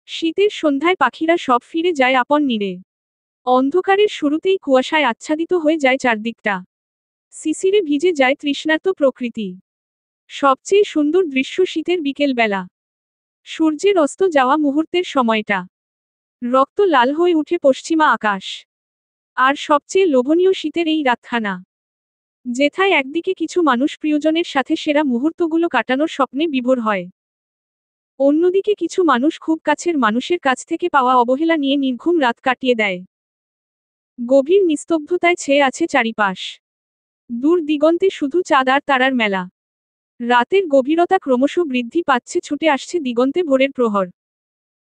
শীতের সন্ধ্যায় পাখিরা সব ফিরে যায় আপন নীড়ে। অন্ধকারের শুরুতেই কুয়াশায় আচ্ছাদিত হয়ে যায় চারদিকটা। শিশিরে ভিজে যায় তৃষ্ণার্ত প্রকৃতি। সবচেয়ে সুন্দর দৃশ্য শীতের বিকেলবেলা। সূর্যের অস্ত যাওয়া মুহূর্তের সময়টা। রক্ত লাল হয়ে উঠে পশ্চিমা আকাশ। আর সবচেয়ে লোভনীয় শীতের এই রাতখানা, যেথায় একদিকে কিছু মানুষ প্রিয়জনের সাথে সেরা মুহূর্তগুলো কাটানোর স্বপ্নে বিভোর হয়, অন্যদিকে কিছু মানুষ খুব কাছের মানুষের কাছ থেকে পাওয়া অবহেলা নিয়ে নির্ঘুম রাত কাটিয়ে দেয়। গভীর নিস্তব্ধতায় ছেয়ে আছে চারিপাশ। দূর দিগন্তে শুধু চাঁদ আর তারার মেলা। রাতের গভীরতা ক্রমশ বৃদ্ধি পাচ্ছে, ছুটে আসছে দিগন্তে ভোরের প্রহর।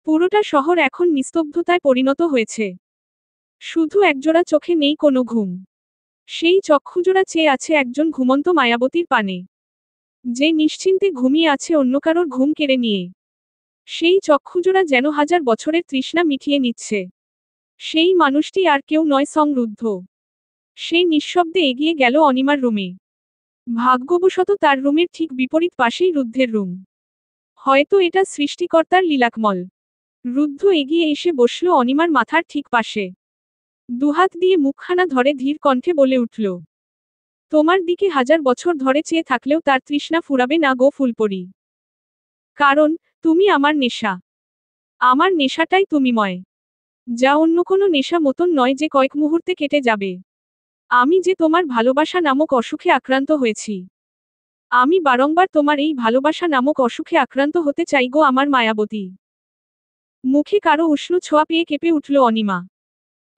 পুরোটা শহর এখন নিস্তব্ধতায় পরিণত হয়েছে। শুধু একজোড়া চোখে নেই কোনো ঘুম। সেই চক্ষুজোড়া চেয়ে আছে একজন ঘুমন্ত মায়াবতীর পানে, যে নিশ্চিন্তে ঘুমিয়ে আছে অন্য কারোর ঘুম কেড়ে নিয়ে। সেই চক্ষুজোড়া যেন হাজার বছরের তৃষ্ণা মিটিয়ে নিচ্ছে। সেই মানুষটি আর কেউ নয়, সংরুদ্ধ। সেই নিঃশব্দে এগিয়ে গেল অনিমার রুমে। ভাগ্যবশত তার রুমের ঠিক বিপরীত পাশেই রুদ্ধের রুম। হয়তো এটা সৃষ্টিকর্তার লীলাকমল। রুদ্ধ এগিয়ে এসে বসল অনিমার মাথার ঠিক পাশে। দুহাত দিয়ে মুখখানা ধরে ধীর কণ্ঠে বলে উঠল, তোমার দিকে হাজার বছর ধরে চেয়ে থাকলেও তার তৃষ্ণা ফুরাবে না গো ফুলপরি। কারণ তুমি আমার নেশা। আমার নেশাটাই তুমিময়, যা অন্য কোনো নেশা মতন নয় যে কয়েক মুহূর্তে কেটে যাবে। আমি যে তোমার ভালোবাসা নামক অসুখে আক্রান্ত হয়েছি। আমি বারংবার তোমার এই ভালোবাসা নামক অসুখে আক্রান্ত হতে চাই গো আমার মায়াবতী। মুখে কারো উষ্ণ ছোঁয়া পেয়ে কেঁপে উঠল অনিমা।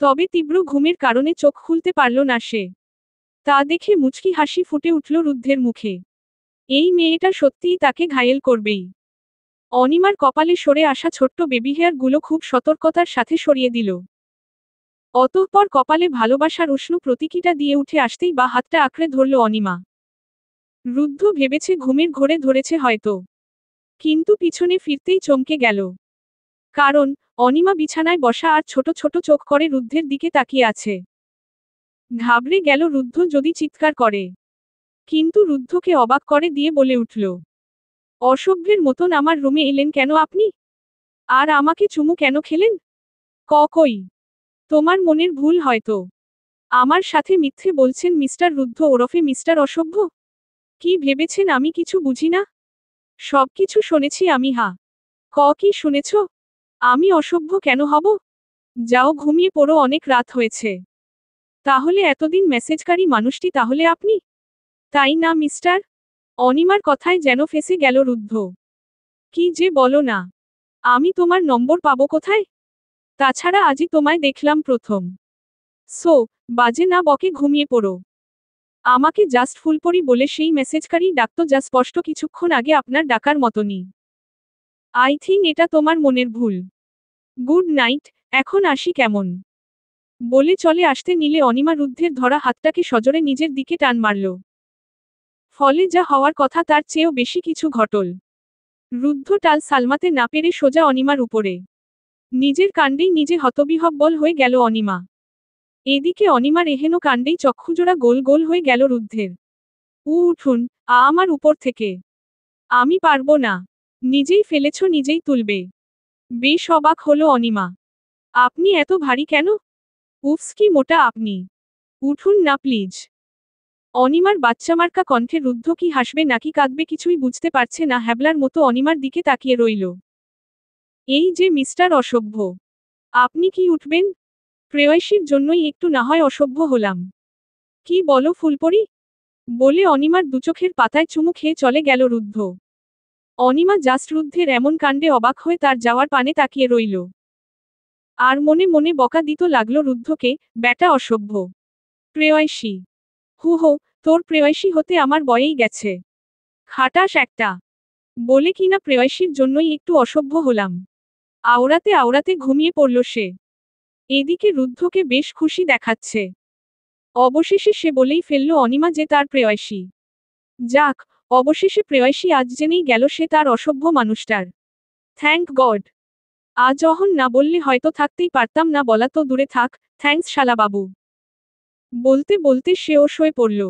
তবে তীব্র ঘুমের কারণে চোখ খুলতে পারল না সে। তা দেখে মুচকি হাসি ফুটে উঠল রুদ্ধের মুখে। এই মেয়েটা সত্যিই তাকে ঘায়েল করবেই। অনিমার কপালে সরে আসা ছোট্ট বেবি হেয়ারগুলো খুব সতর্কতার সাথে সরিয়ে দিল। অতঃপর কপালে ভালোবাসার উষ্ণ প্রতীকীটা দিয়ে উঠে আসতেই বা হাতটা আঁকড়ে ধরল অনিমা। রুদ্ধ ভেবেছে ঘুমের ঘোরে ধরেছে হয়তো, কিন্তু পিছনে ফিরতেই চমকে গেল। কারণ অনিমা বিছানায় বসা আর ছোট ছোট চোখ করে রুদ্ধের দিকে তাকিয়ে আছে। ঘাবড়ে গেল রুদ্ধ যদি চিৎকার করে, কিন্তু রুদ্ধকে অবাক করে দিয়ে বলে উঠল, অসভ্যের মতন আমার রুমে এলেন কেন আপনি? আর আমাকে চুমু কেন খেলেন? কই, তোমার মনের ভুল হয়তো। আমার সাথে মিথ্যে বলছেন মিস্টার রুদ্ধ ওরফে মিস্টার অসভ্য। কি ভেবেছেন আমি কিছু বুঝি না? সবকিছু শুনেছি আমি। কি শুনেছ? আমি অসভ্য কেন হব? যাও ঘুমিয়ে পড়ো, অনেক রাত হয়েছে। তাহলে এতদিন মেসেজকারী মানুষটি তাহলে আপনি, তাই না মিস্টার? অনিমার কথায় যেন ফেঁসে গেল রুদ্ধ। কি যে বলো না, আমি তোমার নম্বর পাবো কোথায়? তাছাড়া আজই তোমায় দেখলাম প্রথম। সো বাজে না বকে ঘুমিয়ে পড়ো। আমাকে জাস্ট ফুলপরি বলে সেই মেসেজকারী ডাকতো, যা স্পষ্ট কিছুক্ষণ আগে আপনার ডাকার মতনই। আই থিঙ্ক এটা তোমার মনের ভুল। গুড নাইট, এখন আসি কেমন? বলে চলে আসতে নিলে অনিমা রুদ্ধের ধরা হাতটাকে সজোরে নিজের দিকে টান মারল। ফলে যা হওয়ার কথা তার চেয়েও বেশি কিছু ঘটল। রুদ্ধ টাল সালমাতে না পেরে সোজা অনিমার উপরে। নিজের কাণ্ডেই নিজে হতবিহ্বল হয়ে গেল অনিমা। এদিকে অনিমার এহেন কাণ্ডেই চক্ষুজোড়া গোল গোল হয়ে গেল রুদ্ধের। উঠুন, আমার উপর থেকে। আমি পারবো না। নিজেই ফেলেছ, নিজেই তুলবে। বেশ অবাক হলো অনিমা। আপনি এত ভারী কেন? উফস, কি মোটা আপনি। উঠুন না প্লিজ। অনিমার বাচ্চামার্কা কণ্ঠে রুদ্ধ কি হাসবে নাকি কাঁদবে কিছুই বুঝতে পারছে না, হ্যাবলার মতো অনিমার দিকে তাকিয়ে রইল। এই যে মিস্টার অসভ্য, আপনি কি উঠবেন? প্রেয়সীর জন্যই একটু না হয় অসভ্য হলাম। কি বলো ফুলপরি? বলে অনিমার দুচোখের পাতায় চুমু খেয়ে চলে গেল রুদ্ধ। অনিমা জাস্ট রুদ্ধের এমন কাণ্ডে অবাক হয়ে তার যাওয়ার পানে তাকিয়ে রইল। আর মনে মনে বকা দিত লাগলো রুদ্ধকে, ব্যাটা অসভ্য। প্রেয়সী? হো, তোর প্রেয়সী হতে আমার বয়েই গেছে। খাটাস একটা। বলে কিনা প্রেয়সীর জন্যই একটু অসভ্য হলাম। আওড়াতে আওড়াতে ঘুমিয়ে পড়ল সে। এদিকে রুদ্ধকে বেশ খুশি দেখাচ্ছে। অবশেষে সে বলেই ফেলল অনিমা যে তার প্রেয়সী। যাক, অবশেষে প্রেয়সী আজ জেনেই গেল সে তার অসভ্য মানুষটার। Thank god. আজ অহন না বললে হয়তো থাকতেই পারতাম না, বলা তো দূরে থাক, থ্যাঙ্কস শালাবাবু। বলতে বলতে সেও শুয়ে পড়ল।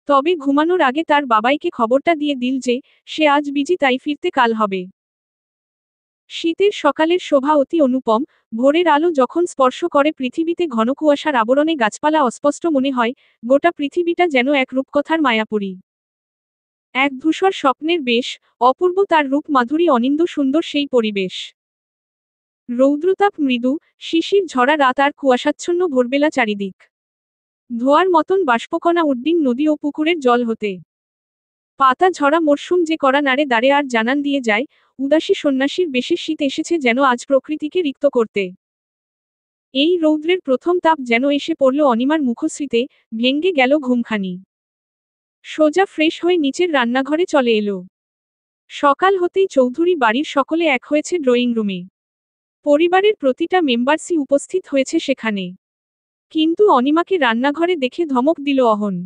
তবে ঘুমানোর আগে তার বাবাইকে খবরটা দিয়ে দিল যে সে আজ বিজি, তাই ফিরতে কাল হবে। শীতের সকালের শোভা অতি অনুপম, ভোরের আলো যখন স্পর্শ করে পৃথিবীতে ঘন কুয়াশার আবরণে গাছপালা অস্পষ্ট মনে হয়, গোটা পৃথিবীটা যেন এক রূপকথার মায়াপুরী। এক ধূসর স্বপ্নের বেশ, অপূর্ব তার রূপ মাধুরী অনিন্দ সুন্দর সেই পরিবেশ। রৌদ্রতাপ মৃদু, শিশির ঝরা রাত আর কুয়াশাচ্ছন্ন ভোরবেলা চারিদিক। ধোয়ার মতন বাষ্পকণা উড্ডিন নদী ও পুকুরের জল হতে। পাতা ঝরা মরশুম যে করা নাড়ে দাঁড়ে আর জানান দিয়ে যায়, উদাসী সন্ন্যাসীর বেশে শীত এসেছে যেন আজ প্রকৃতিকে রিক্ত করতে। এই রৌদ্রের প্রথম তাপ যেন এসে পড়ল অনিমার মুখশ্রীতে, ভেঙ্গে গেল ঘুমখানি। সোজা ফ্রেশ হয়ে নিচের রান্নাঘরে চলে এলো। সকাল হতেই চৌধুরী বাড়ির সকলে এক হয়েছে ড্রয়িং রুমে। পরিবারের প্রতিটা মেম্বারসই উপস্থিত হয়েছে সেখানে। কিন্তু অনিমাকে রান্নাঘরে দেখে ধমক দিল অহন।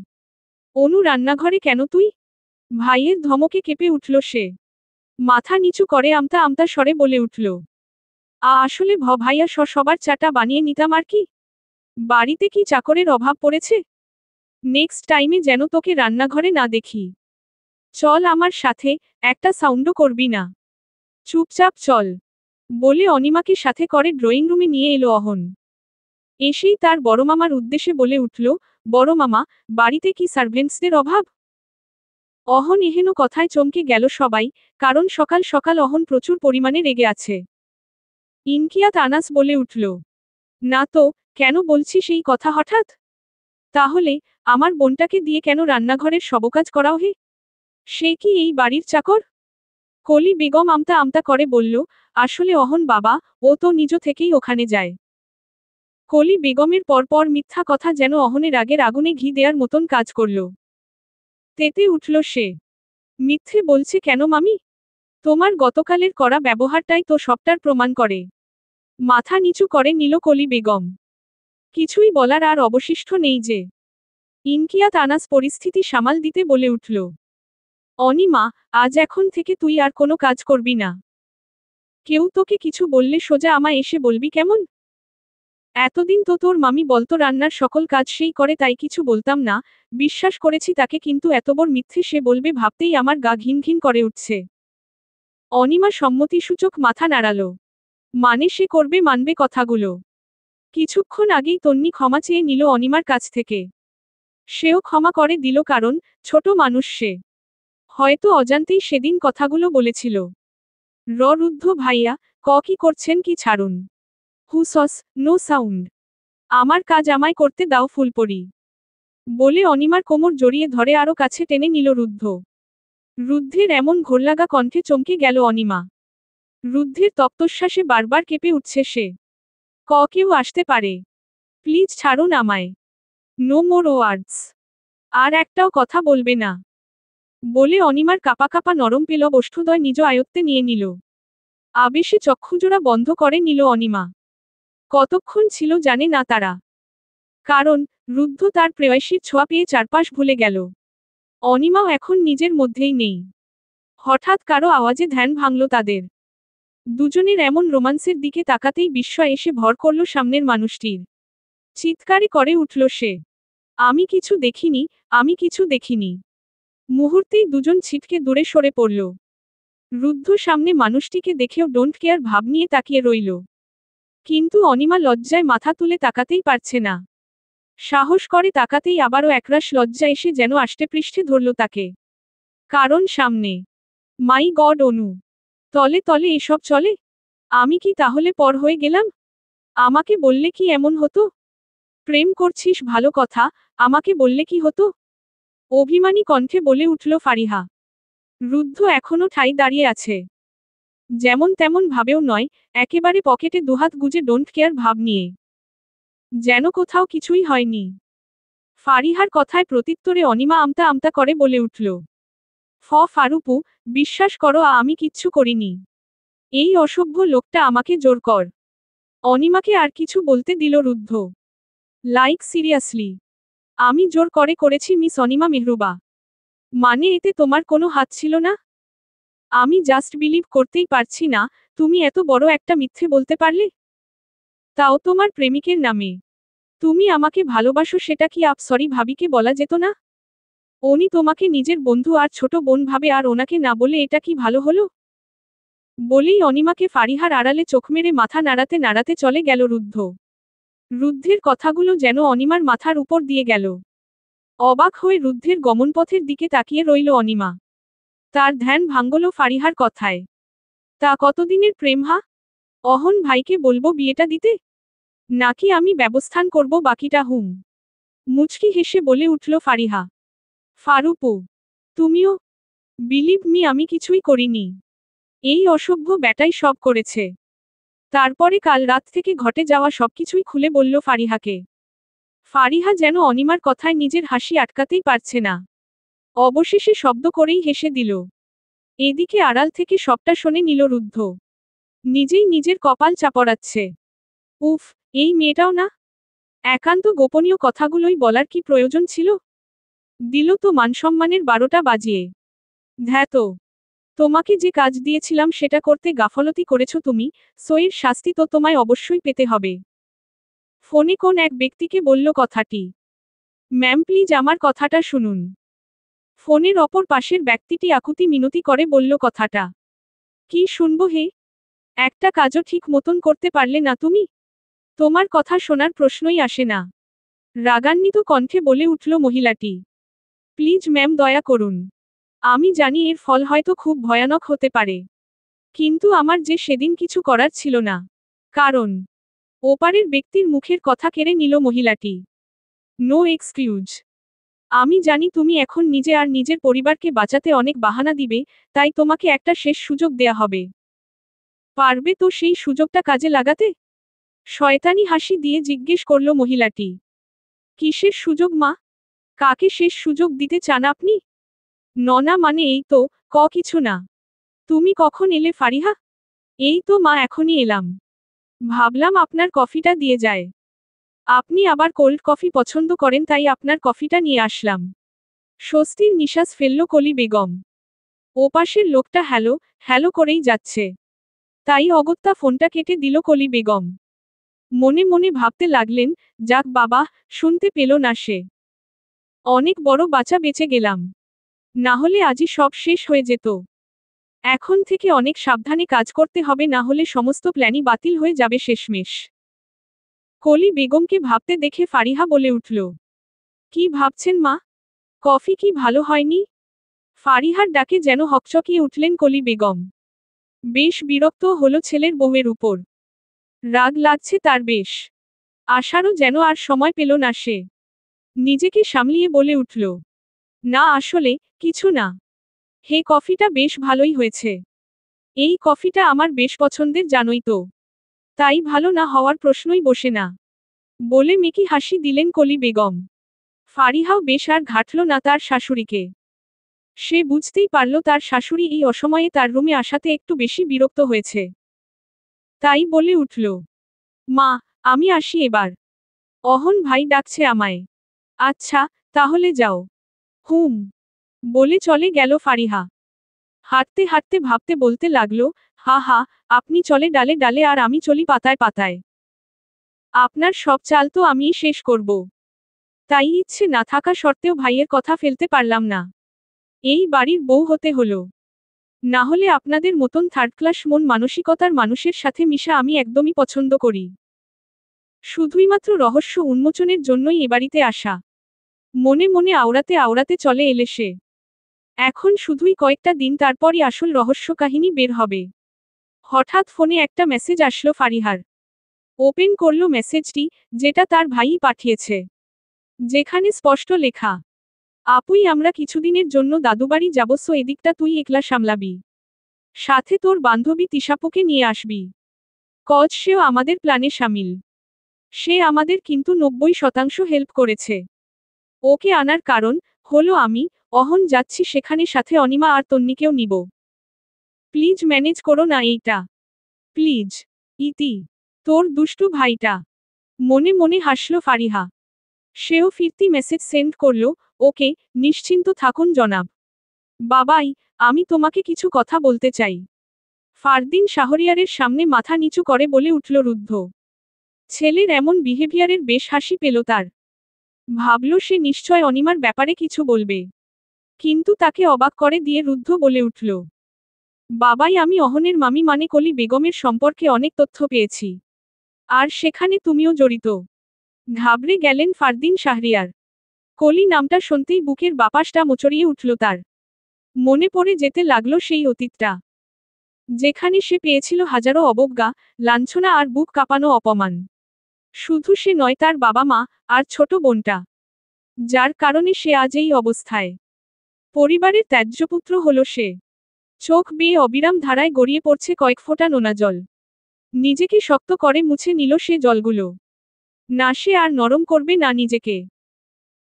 অনু, রান্নাঘরে কেন তুই? ভাইয়ের ধমকে কেঁপে উঠল সে। মাথা নিচু করে আমতা আমতা স্বরে বলে উঠল, আসলে ভাইয়া সবার চাটা বানিয়ে নিতাম আর কি। বাড়িতে কি চাকরের অভাব পড়েছে? নেক্সট টাইমে যেন তোকে রান্নাঘরে না দেখি। চল আমার সাথে, একটা সাউন্ডও করবি না। চুপচাপ চল, বলে অনিমাকে সাথে করে ড্রয়িং রুমে নিয়ে এলো অহন। এসেই তার বড়মামার উদ্দেশ্যে বলে উঠল, বড় মামা, বাড়িতে কি সার্ভেন্টসদের অভাব? অহন এহেন কথায় চমকে গেল সবাই, কারণ সকাল সকাল অহন প্রচুর পরিমাণে রেগে আছে। ইনকিয়াত আনাস বলে উঠল, না তো, কেন বলছি সেই কথা হঠাৎ? তাহলে আমার বোনটাকে দিয়ে কেন রান্নাঘরের সবকাজ করাও হে? সে কি এই বাড়ির চাকর? কলি বেগম আমতা আমতা করে বলল, আসলে অহন বাবা, ও তো নিজ থেকেই ওখানে যায়। কলি বেগমের পরপর মিথ্যা কথা যেন অহনের আগের আগুনে ঘি দেওয়ার মতন কাজ করল। তেতে উঠল সে। মিথ্যে বলছে কেন মামি? তোমার গতকালের করা ব্যবহারটাই তো সবটার প্রমাণ করে। মাথা নিচু করে নিল কলি বেগম। কিছুই বলার আর অবশিষ্ট নেই যে। ইনকিয়াত আনাস পরিস্থিতি সামাল দিতে বলে উঠল, অনিমা, আজ এখন থেকে তুই আর কোনো কাজ করবি না। কেউ তোকে কিছু বললে সোজা আমায় এসে বলবি কেমন? এতদিন তো তোর মামি বলতো রান্নার সকল কাজ সেই করে তাই কিছু বলতাম না, বিশ্বাস করেছি তাকে, কিন্তু এত বড় মিথ্যে সে বলবে ভাবতেই আমার গা ঘিন ঘিন করে উঠছে। অনিমা সম্মতিসূচক মাথা নাড়াল। মানে সে করবে, মানবে কথাগুলো। কিছুক্ষণ আগেই তন্নি ক্ষমা চেয়ে নিল অনিমার কাছ থেকে। সেও ক্ষমা করে দিল, কারণ ছোট মানুষ সে। হয়তো অজান্তেই সেদিন কথাগুলো বলেছিল। রুদ্ধ ভাইয়া, কি করছেন কি ছাড়ুন। হুসস, নো সাউন্ড। আমার কাজ আমায় করতে দাও ফুলপরি। বলে অনিমার কোমর জড়িয়ে ধরে আরো কাছে টেনে নিল রুদ্ধ। রুদ্ধের এমন ঘোরলাগা কণ্ঠে চমকে গেল অনিমা। রুদ্ধের তপ্তশ্বাসে বারবার কেঁপে উঠছে সে। কেউ আসতে পারে? প্লিজ ছাড়ুন আমায়। নো মোর ওয়ার্ডস। আর একটাও কথা বলবে না। বলে অনিমার কাপা কাপা নরম পেলব ওষ্ঠদ্বয় নিজ আয়ত্তে নিয়ে নিল। আবেশে চক্ষুজোড়া বন্ধ করে নিল অনিমা। কতক্ষণ ছিল জানে না তারা। কারণ রুদ্ধ তার প্রেয়সীর ছোঁয়া পেয়ে চারপাশ ভুলে গেল। অনিমাও এখন নিজের মধ্যেই নেই। হঠাৎ কারো আওয়াজে ধ্যান ভাঙল তাদের। দুজনের এমন রোমান্সের দিকে তাকাতেই বিস্ময় এসে ভর করল সামনের মানুষটির। চিৎকারে করে উঠল সে, আমি কিছু দেখিনি, আমি কিছু দেখিনি। মুহূর্তেই দুজন ছিটকে দূরে সরে পড়ল। রুদ্ধ সামনে মানুষটিকে দেখেও ডোন্ট কেয়ার ভাব নিয়ে তাকিয়ে রইল। কিন্তু অনিমা লজ্জায় মাথা তুলে তাকাতেই পারছে না। সাহস করে তাকাতেই আবারও একরাশ লজ্জা এসে যেন আষ্টেপৃষ্ঠে ধরল তাকে। কারণ সামনে। মাই গড অনু, তলে তলে এসব চলে? আমি কি তাহলে পর হয়ে গেলাম? আমাকে বললে কি এমন হতো? প্রেম করছিস ভালো কথা, আমাকে বললে কি হতো? অভিমানী কণ্ঠে বলে উঠল ফারিহা। রুদ্ধ এখনো ঠাই দাঁড়িয়ে আছে। যেমন তেমন ভাবেও নয়, একেবারে পকেটে দুহাত গুজে ডোন্ট কেয়ার ভাব নিয়ে। যেন কোথাও কিছুই হয়নি। ফারিহার কথায় প্রত্যুত্তরে অনিমা আমতা আমতা করে বলে উঠল, ফারুপু, বিশ্বাস করো আমি কিচ্ছু করিনি। এই অসভ্য লোকটা আমাকে জোর কর। অনিমাকে আর কিছু বলতে দিল রুদ্ধ। Like seriously? আমি জোর করে করেছি মিস অনিমা মেহরুবা? মানে এতে তোমার কোনো হাত ছিল না? আমি জাস্ট বিলিভ করতেই পারছি না, তুমি এত বড় একটা মিথ্যে বলতে পারলে? তাও তোমার প্রেমিকের নামে। তুমি আমাকে ভালোবাসো সেটা কি সরি ভাবিকে বলা যেত না? উনি তোমাকে নিজের বন্ধু আর ছোট বোন ভাবে, আর ওনাকে না বলে এটা কি ভালো হলো? বলেই অনিমাকে ফারিহার আড়ালে চোখ মেরে মাথা নাড়াতে নাড়াতে চলে গেল রুদ্ধ। রুদ্ধের কথাগুলো যেন অনিমার মাথার উপর দিয়ে গেল। অবাক হয়ে রুদ্ধের গমনপথের দিকে তাকিয়ে রইল অনিমা। তার ধ্যান ভাঙল ফারিহার কথায়। তা কতদিনের প্রেম হা? অহন ভাইকে বলবো বিয়েটা দিতে? নাকি আমি ব্যবস্থান করব বাকিটা? মুচকি হেসে বলে উঠল ফারিহা। ফারুপু, তুমিও? বিলিভ মি, আমি কিছুই করিনি। এই অসভ্য ব্যাটাই সব করেছে। তারপরে কাল রাত থেকে ঘটে যাওয়া সবকিছুই খুলে বলল ফারিহাকে। ফারিহা যেন অনিমার কথায় নিজের হাসি আটকাতেই পারছে না। অবশেষে শব্দ করেই হেসে দিল। এদিকে আড়াল থেকে সবটা শুনে নিল রুদ্ধ। নিজেই নিজের কপাল চাপড়াচ্ছে। উফ, এই মেয়েটাও না! একান্ত গোপনীয় কথাগুলোই বলার কি প্রয়োজন ছিল? দিল তো মানসম্মানের 12টা বাজিয়ে। ধ্যাতো, তোমাকে যে কাজ দিয়েছিলাম সেটা করতে গাফলতি করেছ তুমি, সো এর শাস্তি তো তোমায় অবশ্যই পেতে হবে। ফোনে কোন এক ব্যক্তিকে বলল কথাটি। ম্যাম প্লিজ আমার কথাটা শুনুন। ফোনের অপর পাশের ব্যক্তিটি আকুতি মিনতি করে বলল কথাটা। কি শুনবো হে? একটা কাজও ঠিক মতন করতে পারলে না তুমি? তোমার কথা শোনার প্রশ্নই আসে না। রাগান্বিত কণ্ঠে বলে উঠল মহিলাটি। প্লিজ ম্যাম দয়া করুন। আমি জানি এর ফল হয়তো খুব ভয়ানক হতে পারে। কিন্তু আমার যে সেদিন কিছু করার ছিল না। কারণ ওপারের ব্যক্তির মুখের কথা কেড়ে নিল মহিলাটি। No excuse. আমি জানি তুমি এখন নিজে আর নিজের পরিবারকে বাঁচাতে অনেক বাহানা দিবে, তাই তোমাকে একটা শেষ সুযোগ দেয়া হবে। পারবে তো সেই সুযোগটা কাজে লাগাতে? শয়তানি হাসি দিয়ে জিজ্ঞেস করল মহিলাটি। কিসের সুযোগ মা? কাকে শেষ সুযোগ দিতে চান আপনি? ননা মানে এই তো, কিছু না। তুমি কখন এলে ফারিহা? এই তো মা, এখনই এলাম। ভাবলাম আপনার কফিটা দিয়ে যায়। আপনি আবার কোল্ড কফি পছন্দ করেন, তাই আপনার কফিটা নিয়ে আসলাম। স্বস্তির নিঃশ্বাস ফেলল কলি বেগম। ওপাশের লোকটা হ্যালো হ্যালো করেই যাচ্ছে। তাই অগত্যা ফোনটা কেটে দিল কলি বেগম। মনে মনে ভাবতে লাগলেন, যাক বাবা, শুনতে পেল না সে। অনেক বড় বাঁচা বেঁচে গেলাম। না হলে আজই সব শেষ হয়ে যেত। এখন থেকে অনেক সাবধানে কাজ করতে হবে, না হলে সমস্ত প্ল্যানই বাতিল হয়ে যাবে শেষমেশ। কলি বেগমকে ভাবতে দেখে ফারিহা বলে উঠল। কি ভাবছেন মা? কফি কি ভালো হয়নি? ফারিহার ডাকে যেন হকচকিয়ে উঠলেন কলি বেগম। বেশ বিরক্ত হলো ছেলের বউয়ের উপর। রাগ লাগছে তার বেশ। আসারও যেন আর সময় পেল না সে। নিজেকে সামলিয়ে বলে উঠল। না আসলে, কিছু না। হে, কফিটা বেশ ভালোই হয়েছে। এই কফিটা আমার বেশ পছন্দের জানোই তো। তাই ভালো না হওয়ার প্রশ্নই বসে না। বলে মেকি হাসি দিলেন কলি বেগম। ফারিহাও বেশ আর ঘাটল না তার শাশুড়িকে। সে বুঝতেই পারল তার শাশুড়ি এই অসময়ে তার রুমে আসাতে একটু বেশি বিরক্ত হয়েছে। তাই বলে উঠল। মা, আমি আসি এবার। অহন ভাই ডাকছে আমায়। আচ্ছা, তাহলে যাও। হুম। বলে চলে গেল ফারিহা। হাঁটতে হাঁটতে ভাবতে বলতে লাগলো, হা হা, আপনি চলে ডালে ডালে আর আমি চলি পাতায় পাতায়। আপনার সব চাল তো আমিই শেষ করব। তাই ইচ্ছে না থাকা সত্ত্বেও ভাইয়ের কথা ফেলতে পারলাম না। এই বাড়ির বউ হতে হলো। না হলে আপনাদের মতন থার্ড ক্লাস মন মানসিকতার মানুষের সাথে মিশা আমি একদমই পছন্দ করি। শুধুইমাত্র রহস্য উন্মোচনের জন্যই এ বাড়িতে আসা। মনে মনে আওড়াতে আওড়াতে চলে এলে সে। এখন শুধুই কয়েকটা দিন, তারপরই আসল রহস্য কাহিনী বের হবে। হঠাৎ ফোনে একটা মেসেজ আসলো ফারিহার। ওপেন করল মেসেজটি, যেটা তার ভাইই পাঠিয়েছে। যেখানে স্পষ্ট লেখা, আপুই আমরা কিছুদিনের জন্য দাদুবাড়ি যাব, সো এদিকটা তুই একলা সামলাবি। সাথে তোর বান্ধবী তিশাপুকে নিয়ে আসবি। কজ সেও আমাদের প্ল্যানে সামিল। সে আমাদের কিন্তু 90% হেল্প করেছে। ওকে আনার কারণ হলো আমি, অহন যাচ্ছি সেখানে, সাথে অনিমা আর তন্নিকেও নিব। প্লিজ ম্যানেজ করো না এইটা। প্লিজ। ইতি। তোর দুষ্টু ভাইটা। মনে মনে হাসল ফারিহা। সেও ফিরতি মেসেজ সেন্ড করল, ওকে, নিশ্চিন্ত থাকুন জনাব। বাবাই, আমি তোমাকে কিছু কথা বলতে চাই। ফারদিন শাহরিয়ারের সামনে মাথা নিচু করে বলে উঠল রুদ্ধ। ছেলের এমন বিহেভিয়ারের বেশ হাসি পেল তার। ভাবল সে নিশ্চয় অনিমার ব্যাপারে কিছু বলবে। কিন্তু তাকে অবাক করে দিয়ে রুদ্ধ বলে উঠল। বাবাই, আমি অহনের মামি মানে কলি বেগমের সম্পর্কে অনেক তথ্য পেয়েছি। আর সেখানে তুমিও জড়িত। ঘাবড়ে গেলেন ফারদিন শাহরিয়ার। কলি নামটা শুনতেই বুকের বাপাসটা মোচড়িয়ে উঠল তার। মনে পড়ে যেতে লাগলো সেই অতীতটা, যেখানে সে পেয়েছিল হাজারো অবজ্ঞা, লাঞ্ছনা আর বুক কাঁপানো অপমান। শুধু সে নয়, তার বাবা মা আর ছোট বোনটা, যার কারণে সে আজ এই অবস্থায়। পরিবারের ত্যায্যপুত্র হল সে। চোখ বেয়ে অবিরাম ধারায় গড়িয়ে পড়ছে কয়েক ফোঁটা নোনা জল। নিজেকে শক্ত করে মুছে নিল সে জলগুলো। না সে আর নরম করবে না নিজেকে।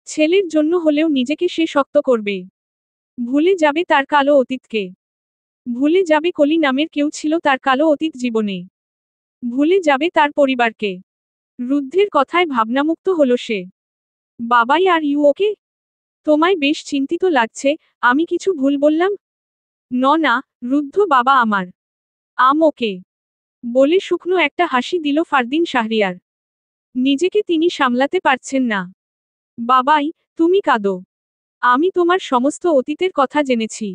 ছেলের জন্য হলেও নিজেকে সে শক্ত করবে। ভুলে যাবে তার কালো অতীতকে। ভুলে যাবে কলি নামের কেউ ছিল তার কালো অতীত জীবনে। ভুলে যাবে তার পরিবারকে। রুদ্ধের কথায় ভাবনামুক্ত হলো সে। বাবাই, আর ইউ ওকে? তোমায় বেশ চিন্তিত লাগছে, আমি কিছু ভুল বললাম? না, রুদ্ধ বাবা আমার। ওকে বলে শুকনো একটা হাসি দিল ফারদিন শাহরিয়ার। নিজেকে তিনি সামলাতে পারছেন না। বাবাই, তুমি কাঁদো। আমি তোমার সমস্ত অতীতের কথা জেনেছি,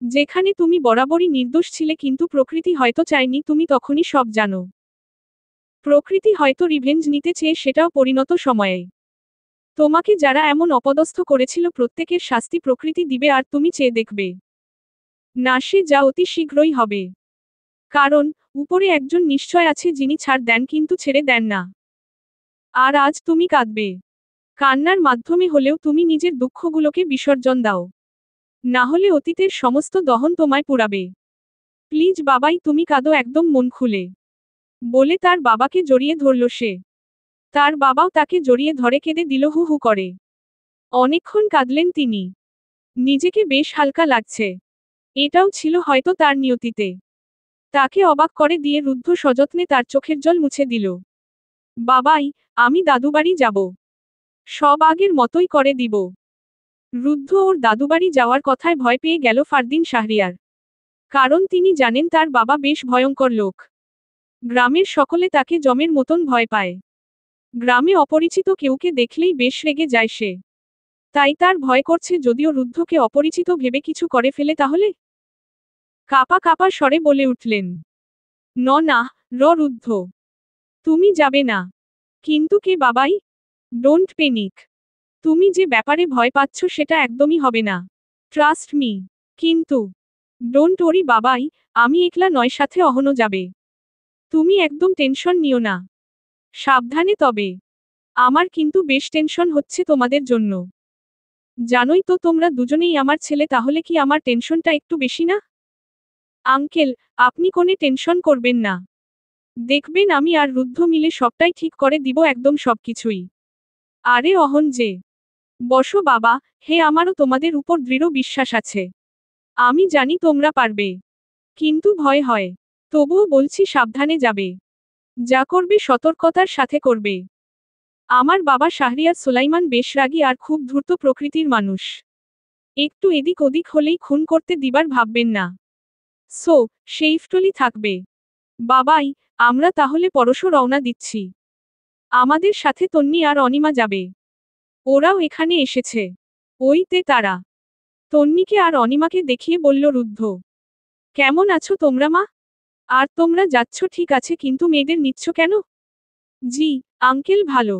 যেখানে তুমি বরাবরই নির্দোষ ছিলে, কিন্তু প্রকৃতি হয়তো চায়নি তুমি তখনই সব জানো। প্রকৃতি হয়তো রিভেঞ্জ নিতে চেয়ে সেটাও পরিণত সময়ে। তোমাকে যারা এমন অপদস্থ করেছিল প্রত্যেকের শাস্তি প্রকৃতি দিবে, আর তুমি চেয়ে দেখবে না সে যা অতি শীঘ্রই হবে। কারণ উপরে একজন নিশ্চয় আছে যিনি ছাড় দেন কিন্তু ছেড়ে দেন না। আর আজ তুমি কাঁদবে। কান্নার মাধ্যমে হলেও তুমি নিজের দুঃখগুলোকে বিসর্জন দাও। না হলে অতীতের সমস্ত দহন তোমায় পুড়াবে। প্লিজ বাবাই, তুমি কাঁদো একদম মন খুলে, বলে তার বাবাকে জড়িয়ে ধরল সে। তার বাবাও তাকে জড়িয়ে ধরে কেঁদে দিল হু হু করে। অনেকক্ষণ কাঁদলেন তিনি। নিজেকে বেশ হালকা লাগছে। এটাও ছিল হয়তো তার নিয়তিতে। তাকে অবাক করে দিয়ে রুদ্ধ সযত্নে তার চোখের জল মুছে দিল। বাবাই, আমি দাদুবাড়ি যাব। সব আগের মতোই করে দিব। রুদ্ধ ওর দাদুবাড়ি যাওয়ার কথায় ভয় পেয়ে গেল ফারদিন শাহরিয়ার। কারণ তিনি জানেন তার বাবা বেশ ভয়ঙ্কর লোক। গ্রামের সকলে তাকে জমের মতন ভয় পায়। গ্রামে অপরিচিত কেউকে দেখলেই বেশ রেগে যায় সে। তাই তার ভয় করছে যদিও রুদ্ধকে অপরিচিত ভেবে কিছু করে ফেলে তাহলে। কাপা কাপা স্বরে বলে উঠলেন, না রুদ্ধ, তুমি যাবে না। কিন্তু কে বাবাই? Don't panic. তুমি যে ব্যাপারে ভয় পাচ্ছ সেটা একদমই হবে না। Trust me. কিন্তু ডোন্ট ওরি বাবাই, আমি একলা নয়, সাথে অহনও যাবে। তুমি একদম টেনশন নিও না। সাবধানে তবে। আমার কিন্তু বেশ টেনশন হচ্ছে তোমাদের জন্য। জানোই তো তোমরা দুজনেই আমার ছেলে, তাহলে কি আমার টেনশনটা একটু বেশি না? আঙ্কেল, আপনি কোনে টেনশন করবেন না। দেখবেন আমি আর রুদ্ধ মিলে সবটাই ঠিক করে দিব, একদম সবকিছুই। আরে অহন যে। বসো বাবা, হে আমারও তোমাদের উপর দৃঢ় বিশ্বাস আছে। আমি জানি তোমরা পারবে। কিন্তু ভয় হয়। তবুও বলছি সাবধানে যাবে। যা করবে সতর্কতার সাথে করবে। আমার বাবা শাহরিয়ার সুলাইমান বেশ রাগী আর খুব ধূর্ত প্রকৃতির মানুষ। একটু এদিক ওদিক হলেই খুন করতে দিবার ভাববেন না। সো, সেইফটলি থাকবে। বাবাই, আমরা তাহলে পরশু রওনা দিচ্ছি। আমাদের সাথে তন্নি আর অনিমা যাবে। ওরাও এখানে এসেছে। ওইতে তারা। তন্নিকে আর অনিমাকে দেখিয়ে বলল রুদ্ধ। কেমন আছো তোমরা মা? আর তোমরা যাচ্ছ ঠিক আছে, কিন্তু মেয়েদের নিচ্ছ কেন? জি, আঙ্কেল ভালো।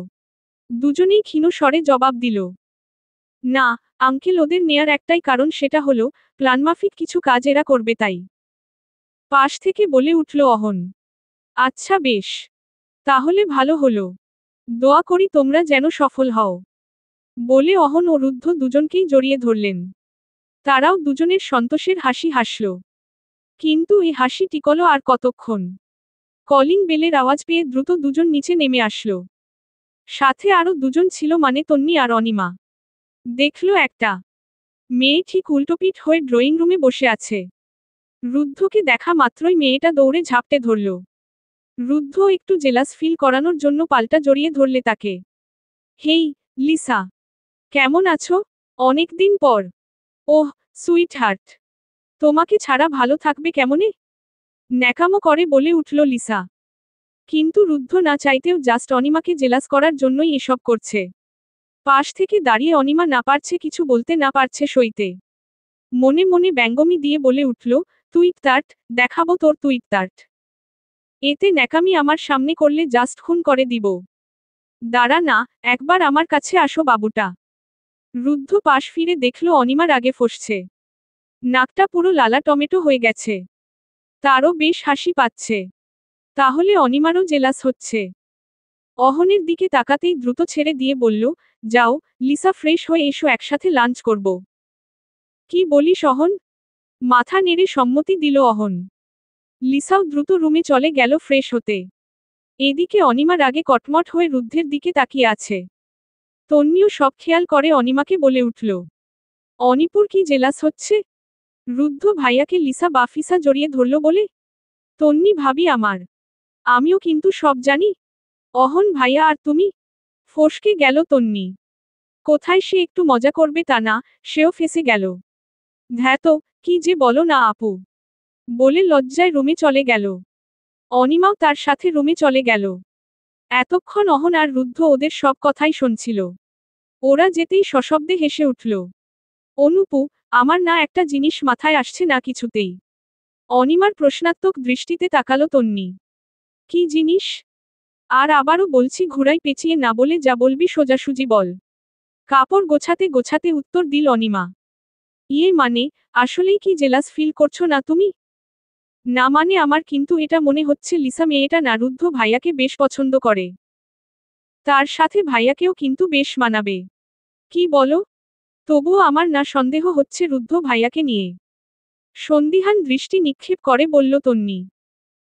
দুজনেই ক্ষীণ স্বরে জবাব দিল। না, আঙ্কেল, ওদের নেয়ার একটাই কারণ, সেটা হলো প্ল্যানমাফিক কিছু কাজ এরা করবে তাই। পাশ থেকে বলে উঠল অহন। আচ্ছা বেশ। তাহলে ভালো হলো। দোয়া করি তোমরা যেন সফল হও। বলে অহন ও রুদ্ধ দুজনকেই জড়িয়ে ধরলেন। তারাও দুজনের সন্তোষের হাসি হাসল। কিন্তু এই হাসি টিকল আর কতক্ষণ। কলিং বেলের আওয়াজ পেয়ে দ্রুত দুজন নিচে নেমে আসলো। সাথে আরো দুজন ছিল, মানে তন্নি আর অনিমা। দেখল একটা মেয়ে ঠিক উল্টোপিঠ হয়ে ড্রয়িং রুমে বসে আছে। রুদ্ধকে দেখা মাত্রই মেয়েটা দৌড়ে ঝাপটে ধরল। রুদ্ধ একটু জেলাস ফিল করানোর জন্য পাল্টা জড়িয়ে ধরলে তাকে। হেই, লিসা। কেমন আছো? অনেকদিন পর। ওহ, সুইট হার্ট। তোমাকে ছাড়া ভালো থাকবে কেমনে? ন্যাকামো করে বলে উঠল লিসা। কিন্তু রুদ্ধ না চাইতেও জাস্ট অনিমাকে জেলাস করার জন্যই এসব করছে। পাশ থেকে দাঁড়িয়ে অনিমা না পারছে কিছু বলতে, না পারছে সইতে। মনে মনে ব্যঙ্গমি দিয়ে বলে উঠল, টুইটটার্ট, দেখাবো তোর টুইটটার্ট। এতে ন্যাকামি আমার সামনে করলে জাস্ট খুন করে দিব। দাঁড়া না, একবার আমার কাছে আসো বাবুটা। রুদ্ধ পাশ ফিরে দেখল অনিমা রাগে ফসছে। নাকটা পুরো লালা টমেটো হয়ে গেছে। তারও বেশ হাসি পাচ্ছে। তাহলে অনিমারও জেলাস হচ্ছে। অহনের দিকে তাকাতেই দ্রুত ছেড়ে দিয়ে বলল, যাও, লিসা ফ্রেশ হয়ে এসো, একসাথে লাঞ্চ করব। কি বলিস অহন? মাথা নেড়ে সম্মতি দিল অহন। লিসাও দ্রুত রুমে চলে গেল ফ্রেশ হতে। এদিকে অনিমা রাগে কটমট হয়ে রুদ্ধের দিকে তাকিয়ে আছে। তন্নিও সব খেয়াল করে অনিমাকে বলে উঠল, অনিপুর কি জেলাস হচ্ছে? রুদ্ধ ভাইয়াকে লিসা বাফিসা জড়িয়ে ধরল বলে? তন্নি ভাবি আমার। আমিও কিন্তু সব জানি। অহন ভাইয়া আর তুমি? ফসকে গেল তন্নি। কোথায় সে একটু মজা করবে তা না, সেও ফেসে গেল। ধ্যাতো, কি যে বলো না আপু। বলে লজ্জায় রুমে চলে গেল। অনিমাও তার সাথে রুমে চলে গেল। এতক্ষণ অহন আর রুদ্ধ ওদের সব কথাই শুনছিল। ওরা যেতেই সশব্দে হেসে উঠল। অনুপু, আমার না একটা জিনিস মাথায় আসছে না কিছুতেই। অনিমার প্রশ্নাত্মক দৃষ্টিতে তাকালো তন্নি। কি জিনিস? আর আবারও বলছি, ঘুরাই পেঁচিয়ে না বলে যা বলবি সোজাসুজি বল। কাপড় গোছাতে গোছাতে উত্তর দিল অনিমা। ইয়ে মানে, আসলেই কি জেলাস ফিল করছো না তুমি? না মানে আমার কিন্তু এটা মনে হচ্ছে লিসা মেয়েটা না রুদ্ধ ভাইয়াকে বেশ পছন্দ করে। তার সাথে ভাইয়াকেও কিন্তু বেশ মানাবে। কি বলো? তবুও আমার না সন্দেহ হচ্ছে রুদ্ধ ভাইয়াকে নিয়ে। সন্দিহান দৃষ্টি নিক্ষেপ করে বলল তন্নি।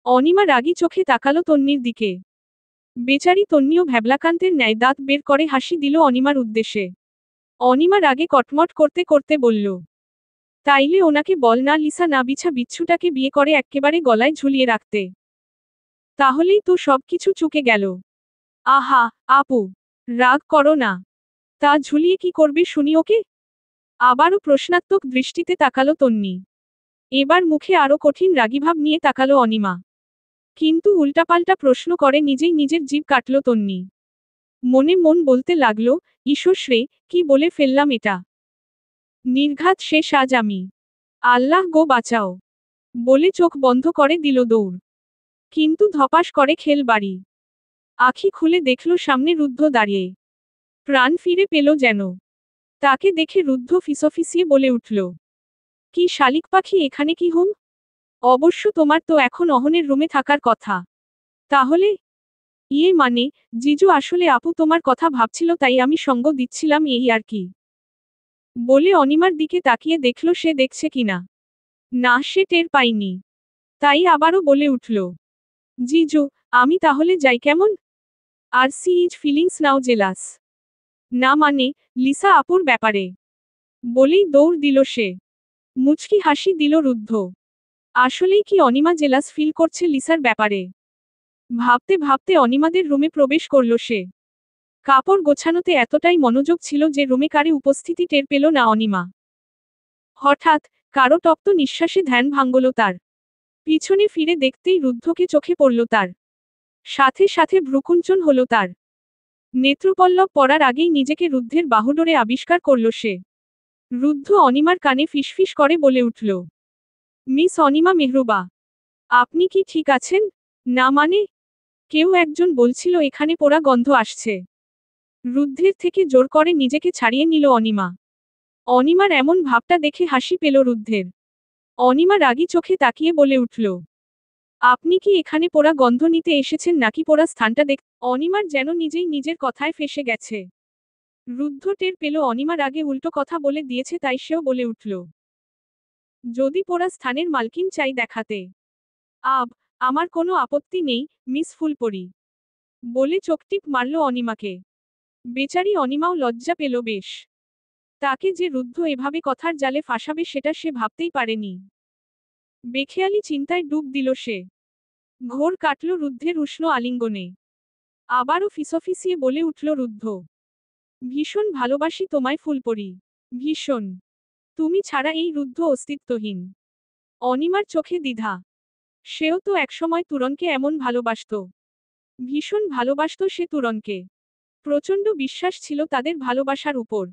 অনিমা রাগী চোখে তাকালো তন্নির দিকে। বেচারি তন্নিও ভ্যাবলাকান্তের ন্যায় দাঁত বের করে হাসি দিল অনিমার উদ্দেশ্যে। অনিমা রাগে কটমট করতে করতে বলল, তাইলে ওনাকে বল না লিসা না বিছা বিচ্ছুটাকে বিয়ে করে এক্কেবারে গলায় ঝুলিয়ে রাখতে। তাহলেই তো সবকিছু চুকে গেল। আহা, আপু, রাগ করো না। তা ঝুলিয়ে কি করবে শুনি ওকে? আবারও প্রশ্নাত্মক দৃষ্টিতে তাকালো তন্নি। এবার মুখে আরো কঠিন রাগীভাব নিয়ে তাকালো অনিমা। কিন্তু উল্টাপাল্টা প্রশ্ন করে নিজেই নিজের জিভ কাটল তন্নি। মনে মন বলতে লাগলো, ঈশ্বর রে, কি বলে ফেললাম এটা। নির্ঘাত শেষ আজ আমি। আল্লাহ গো বাঁচাও। বলে চোখ বন্ধ করে দিল দৌড়। কিন্তু ধপাস করে খেল বাড়ি। আখি খুলে দেখল সামনে রুদ্ধ দাঁড়িয়ে। প্রাণ ফিরে পেল যেন। তাকে দেখে রুদ্ধ ফিসফিসিয়ে বলে উঠল, কি শালিক পাখি, এখানে কি হুম? অবশ্য তোমার তো এখন অহনের রুমে থাকার কথা। তাহলে? ইয়ে মানে, জিজু আসলে আপু তোমার কথা ভাবছিল তাই আমি সঙ্গ দিচ্ছিলাম এই আর কি। বলে অনিমার দিকে তাকিয়ে দেখল সে দেখছে কিনা। না, সে টের পায়নি। তাই আবারও বলে উঠল, জিজু, আমি তাহলে যাই কেমন? আর she is feelings now jealous. না মানে, লিসা আপুর ব্যাপারে। বলেই দৌড় দিল সে। মুচকি হাসি দিল রুদ্ধ। আসলেই কি অনিমা জেলাস ফিল করছে লিসার ব্যাপারে? ভাবতে ভাবতে অনিমাদের রুমে প্রবেশ করল সে। কাপড় গোছানোতে এতটাই মনোযোগ ছিল যে রুমে কারে উপস্থিতি টের পেল না অনিমা। হঠাৎ কারো তপ্ত নিঃশ্বাসে ধ্যান ভাঙল তার। পিছনে ফিরে দেখতেই রুদ্ধকে চোখে পড়ল তার। সাথে সাথে ভ্রুকুঞ্চন হল তার। নেত্রপল্লব পড়ার আগেই নিজেকে রুদ্ধের বাহুডোরে আবিষ্কার করল সে। রুদ্ধ অনিমার কানে ফিসফিস করে বলে উঠল, মিস অনিমা মেহরুবা, আপনি কি ঠিক আছেন? না মানে, কেউ একজন বলছিল এখানে পোড়া গন্ধ আসছে। রুদ্ধের থেকে জোর করে নিজেকে ছাড়িয়ে নিল অনিমা। অনিমার এমন ভাবটা দেখে হাসি পেল রুদ্ধের। অনিমা রাগী চোখে তাকিয়ে বলে উঠল, আপনি কি এখানে পোড়া গন্ধ নিতে এসেছেন নাকি পোড়া স্থানটা দেখ? অনিমার যেন নিজেই নিজের কথায় ফেসে গেছে। রুদ্ধ টের পেল অনিমার আগে উল্টো কথা বলে দিয়েছে তাই সেও বলে উঠল, যদি পোড়া স্থানের মালকিন চাই দেখাতে। আমার কোনো আপত্তি নেই, মিস ফুলপরি। বলে চোখটিপ মারল অনিমাকে। বেচারি অনিমাও লজ্জা পেল বেশ। তাকে যে রুদ্ধ এভাবে কথার জালে ফাঁসাবে সেটা সে ভাবতেই পারেনি। বেখেয়ালি চিন্তায় ডুব দিল সে। ঘোর কাটল রুদ্ধের উষ্ণ আলিঙ্গনে। আবারও ফিসফিসিয়ে বলে উঠল রুদ্ধ, ভীষণ ভালোবাসি তোমায় ফুলপরি। ভীষণ। তুমি ছাড়া এই রুদ্ধ অস্তিত্বহীন। অনিমার চোখে দ্বিধা। সেও তো একসময় তুরনকে এমন ভালোবাসত। ভীষণ ভালোবাসত সে তুরনকে। প্রচণ্ড বিশ্বাস ছিল তাদের ভালোবাসার উপর।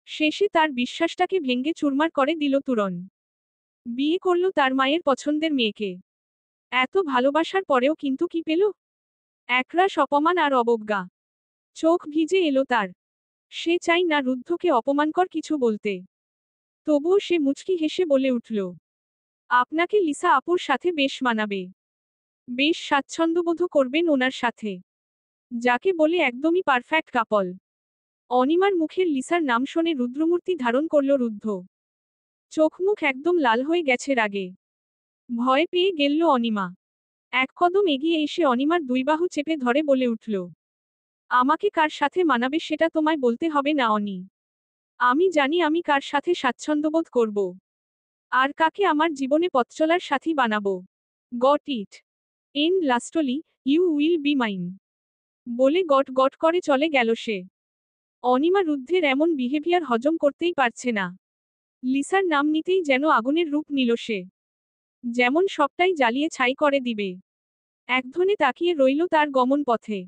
শেষে তার বিশ্বাসটাকে ভেঙ্গে চুরমার করে দিল তুরন। বিয়ে করল তার মায়ের পছন্দের মেয়েকে। এত ভালোবাসার পরেও কিন্তু কি পেল? একরাশ অপমান আর অবজ্ঞা। চোখ ভিজে এলো তার। সে চাই না রুদ্ধকে অপমানকর কিছু বলতে। তবুও সে মুচকি হেসে বলে উঠল, আপনাকে লিসা আপুর সাথে বেশ মানাবে। বেশ স্বাচ্ছন্দ্যবোধ করবেন ওনার সাথে। যাকে বলে একদমই পারফেক্ট কাপল। অনিমার মুখের লিসার নাম শুনে রুদ্রমূর্তি ধারণ করল রুদ্ধ। চোখ মুখ একদম লাল হয়ে গেছে রাগে। ভয় পেয়ে গেল অনিমা। এক কদম এগিয়ে এসে অনিমার দুই বাহু চেপে ধরে বলে উঠল, আমাকে কার সাথে মানাবে সেটা তোমায় বলতে হবে না অনি। আমি জানি আমি কার সাথে স্বাচ্ছন্দ্যবোধ করব। আর কাকে আমার জীবনে পথচলার সাথী বানাবো। Got it. And lastly, you will be mine. বলে গট গট করে চলে গেল সে। অনিমা রুদ্ধের এমন বিহেভিয়ার হজম করতেই পারছে না। লিসার নাম নিতেই যেন আগুনের রূপ নিল সে। যেমন সবটাই জ্বালিয়ে ছাই করে দিবে। একধনে তাকিয়ে রইল তার গমন পথে।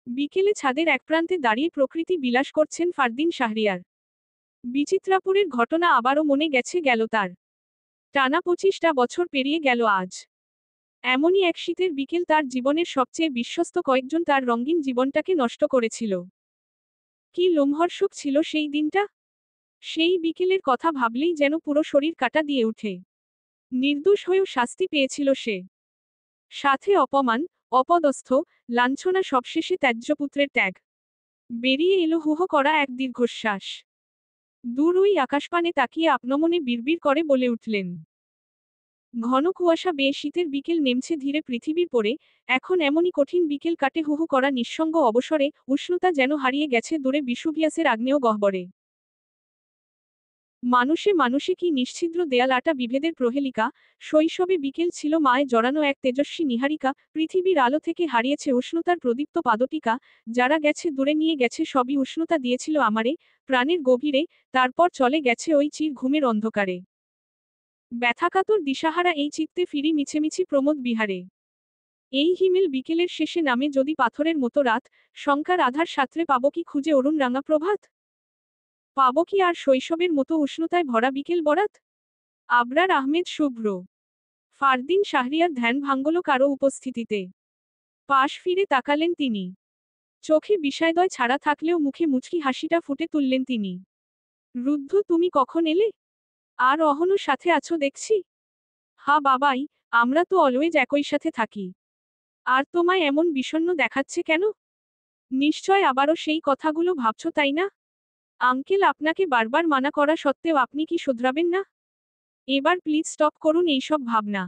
বিকেলে ছাদের এক প্রান্তে দাঁড়িয়ে প্রকৃতি বিলাস করছেন ফারদিন শাহরিয়ার। বিচিত্রাপুরের ঘটনা আবারও মনে গেল তার। টানা 25টা বছর পেরিয়ে গেল আজ। এমনই এক শীতের বিকেল তার জীবনের সবচেয়ে বিশ্বস্ত কয়েকজন তার রঙিন জীবনটাকে নষ্ট করেছিল। কি লোমহর্ষক ছিল সেই দিনটা। সেই বিকেলের কথা ভাবলেই যেন পুরো শরীর কাঁটা দিয়ে উঠে। নির্দোষ হয়েও শাস্তি পেয়েছিল সে। সাথে অপমান, অপদস্থ, লাঞ্ছনা, সবশেষে ত্যায্যপুত্রের ত্যাগ। বেরিয়ে এলো হুহো করা এক দীর্ঘশ্বাস। দূর ওই আকাশপানে তাকিয়ে আপনমনে বিড়বিড় করে বলে উঠলেন, ঘন কুয়াশা বেয়ে শীতের বিকেল নেমছে ধীরে পৃথিবীর পরে। এখন এমনই কঠিন বিকেল কাটে হুহু করা নিঃসঙ্গ অবসরে। উষ্ণতা যেন হারিয়ে গেছে দূরে বিষুভিয়াসের আগ্নেয় গহ্বরে। মানুষে মানুষে কি নিশ্ছিদ্র দেয়াল আটা বিভেদের প্রহেলিকা। শৈশবে বিকেল ছিল মায়ে জড়ানো এক তেজস্বী নিহারিকা। পৃথিবীর আলো থেকে হারিয়েছে উষ্ণতার প্রদীপ্ত পাদটিকা। যারা গেছে দূরে নিয়ে গেছে সবই উষ্ণতা দিয়েছিল আমারে প্রাণের গভীরে। তারপর চলে গেছে ওই চির ঘুমের অন্ধকারে। ব্যথাকাতর দিশাহারা এই চিত্তে ফিরি মিছেমিছি প্রমোদ বিহারে। এই হিমেল বিকেলের শেষে নামে যদি পাথরের মতো রাত। শঙ্কার আধার সাঁতরে পাবো কি খুঁজে অরুণ রাঙা প্রভাত। পাবো কি আর শৈশবের মতো উষ্ণতায় ভরা বিকেল বরাত। আবরার আহমেদ শুভ্র। ফারদিন শাহরিয়ার ধ্যান ভাঙ্গল কারো উপস্থিতিতে। পাশ ফিরে তাকালেন তিনি। চোখে বিষাদয় ছাড়া থাকলেও মুখে মুচকি হাসিটা ফুটে তুললেন তিনি। রুদ্ধ, তুমি কখন এলে? আর অহনও সাথে আছো দেখছি। হা বাবাই, আমরা তো অলওয়েজ একই সাথে থাকি। আর তোমায় এমন বিষণ্ণ দেখাচ্ছে কেন? নিশ্চয় আবারও সেই কথাগুলো ভাবছো তাই না? আঙ্কেল আপনাকে বারবার মানা করা সত্ত্বেও আপনি কি শুধরাবেন না? এবার প্লিজ স্টপ করুন এইসব ভাবনা।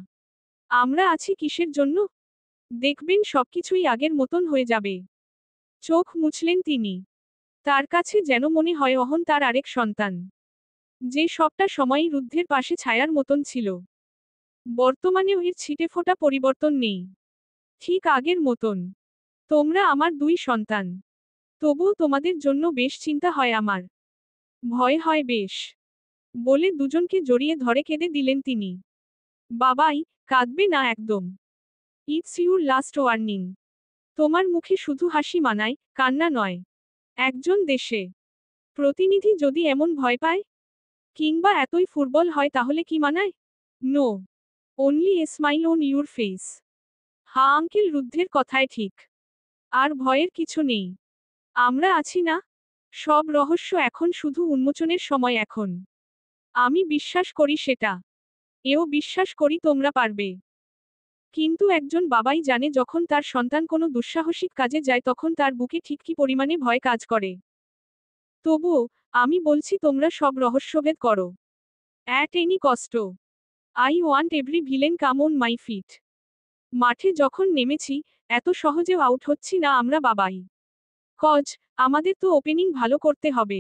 আমরা আছি কিসের জন্য? দেখবেন সবকিছুই আগের মতন হয়ে যাবে। চোখ মুছলেন তিনি। তার কাছে যেন মনে হয় অহন তার আরেক সন্তান। যে সবটা সময়ই রুদ্ধের পাশে ছায়ার মতন ছিল। বর্তমানেও এর ছিটেফোঁটা পরিবর্তন নেই। ঠিক আগের মতন। তোমরা আমার দুই সন্তান। তবুও তোমাদের জন্য বেশ চিন্তা হয় আমার। ভয় হয় বেশ। বলে দুজনকে জড়িয়ে ধরে কেঁদে দিলেন তিনি। বাবাই, কাঁদবে না একদম। It's your last warning. তোমার মুখে শুধু হাসি মানায়, কান্না নয়। একজন দেশে প্রতিনিধি যদি এমন ভয় পায়, কিংবা এতই ফুটবল হয় তাহলে কি মানায়? No. Only a smile on your face. হা আঙ্কেল, রুদ্ধের কথায় ঠিক। আর ভয়ের কিছু নেই। আমরা আছি না? সব রহস্য এখন শুধু উন্মোচনের সময় এখন। আমি বিশ্বাস করি সেটা। এও বিশ্বাস করি তোমরা পারবে। কিন্তু একজন বাবাই জানে যখন তার সন্তান কোনো দুঃসাহসিক কাজে যায় তখন তার বুকে ঠিক কি পরিমাণে ভয় কাজ করে। তবুও, আমি বলছি তোমরা সব রহস্যভেদ করো। At any cost. I want every villain come on my feet. মাঠে যখন নেমেছি, এত সহজেও আউট হচ্ছি না আমরা বাবাই। কজ, আমাদের তো ওপেনিং ভালো করতে হবে।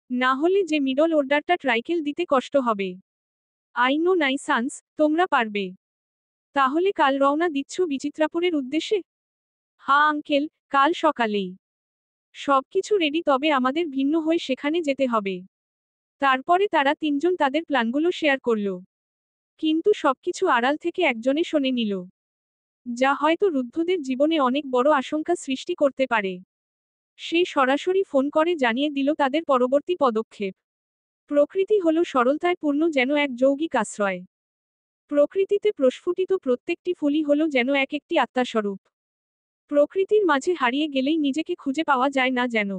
না হলে যে মিডল অর্ডারটা ট্রাইকেল দিতে কষ্ট হবে। আই নো নাই সান্স, তোমরা পারবে। তাহলে কাল রওনা দিচ্ছ বিচিত্রাপুরের উদ্দেশ্যে? হ্যাঁ আঙ্কেল, কাল সকালেই। সবকিছু রেডি, তবে আমাদের ভিন্ন হয়ে সেখানে যেতে হবে। তারপরে তারা তিনজন তাদের প্ল্যানগুলো শেয়ার করল। কিন্তু সবকিছু আড়াল থেকে একজনে শুনে নিল। যা হয়তো রুদ্ধদের জীবনে অনেক বড় আশঙ্কা সৃষ্টি করতে পারে। সে সরাসরি ফোন করে জানিয়ে দিল তাদের পরবর্তী পদক্ষেপ। প্রকৃতি হল সরলতায় পূর্ণ যেন এক যৌগিক আশ্রয়। প্রকৃতিতে প্রস্ফুটিত প্রত্যেকটি ফুলই হল যেন এক একটি আত্মাস্বরূপ। প্রকৃতির মাঝে হারিয়ে গেলেই নিজেকে খুঁজে পাওয়া যায় না যেন।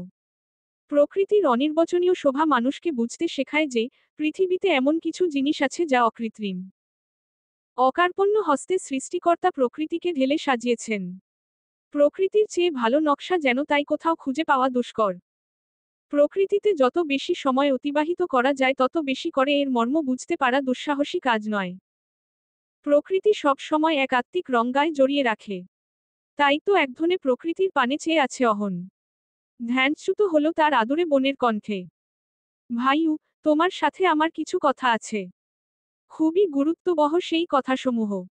প্রকৃতির অনির্বচনীয় শোভা মানুষকে বুঝতে শেখায় যে, পৃথিবীতে এমন কিছু জিনিস আছে যা অকৃত্রিম। অকার্পণ্য হস্তে সৃষ্টিকর্তা প্রকৃতিকে ঢেলে সাজিয়েছেন। প্রকৃতির চেয়ে ভালো নকশা যেন তাই কোথাও খুঁজে পাওয়া দুষ্কর। প্রকৃতিতে যত বেশি সময় অতিবাহিত করা যায় তত বেশি করে এর মর্ম বুঝতে পারা দুঃসাহসী কাজ নয়। প্রকৃতি সব সময় এক আত্মিক রঙ্গায় জড়িয়ে রাখে। তাই তো একধনে প্রকৃতির পানে চেয়ে আছে অহন। ধ্যানচ্যুত হল তার আদুরে বনের কণ্ঠে। ভাইউ, তোমার সাথে আমার কিছু কথা আছে। খুবই গুরুত্ববহ সেই কথাসমূহ।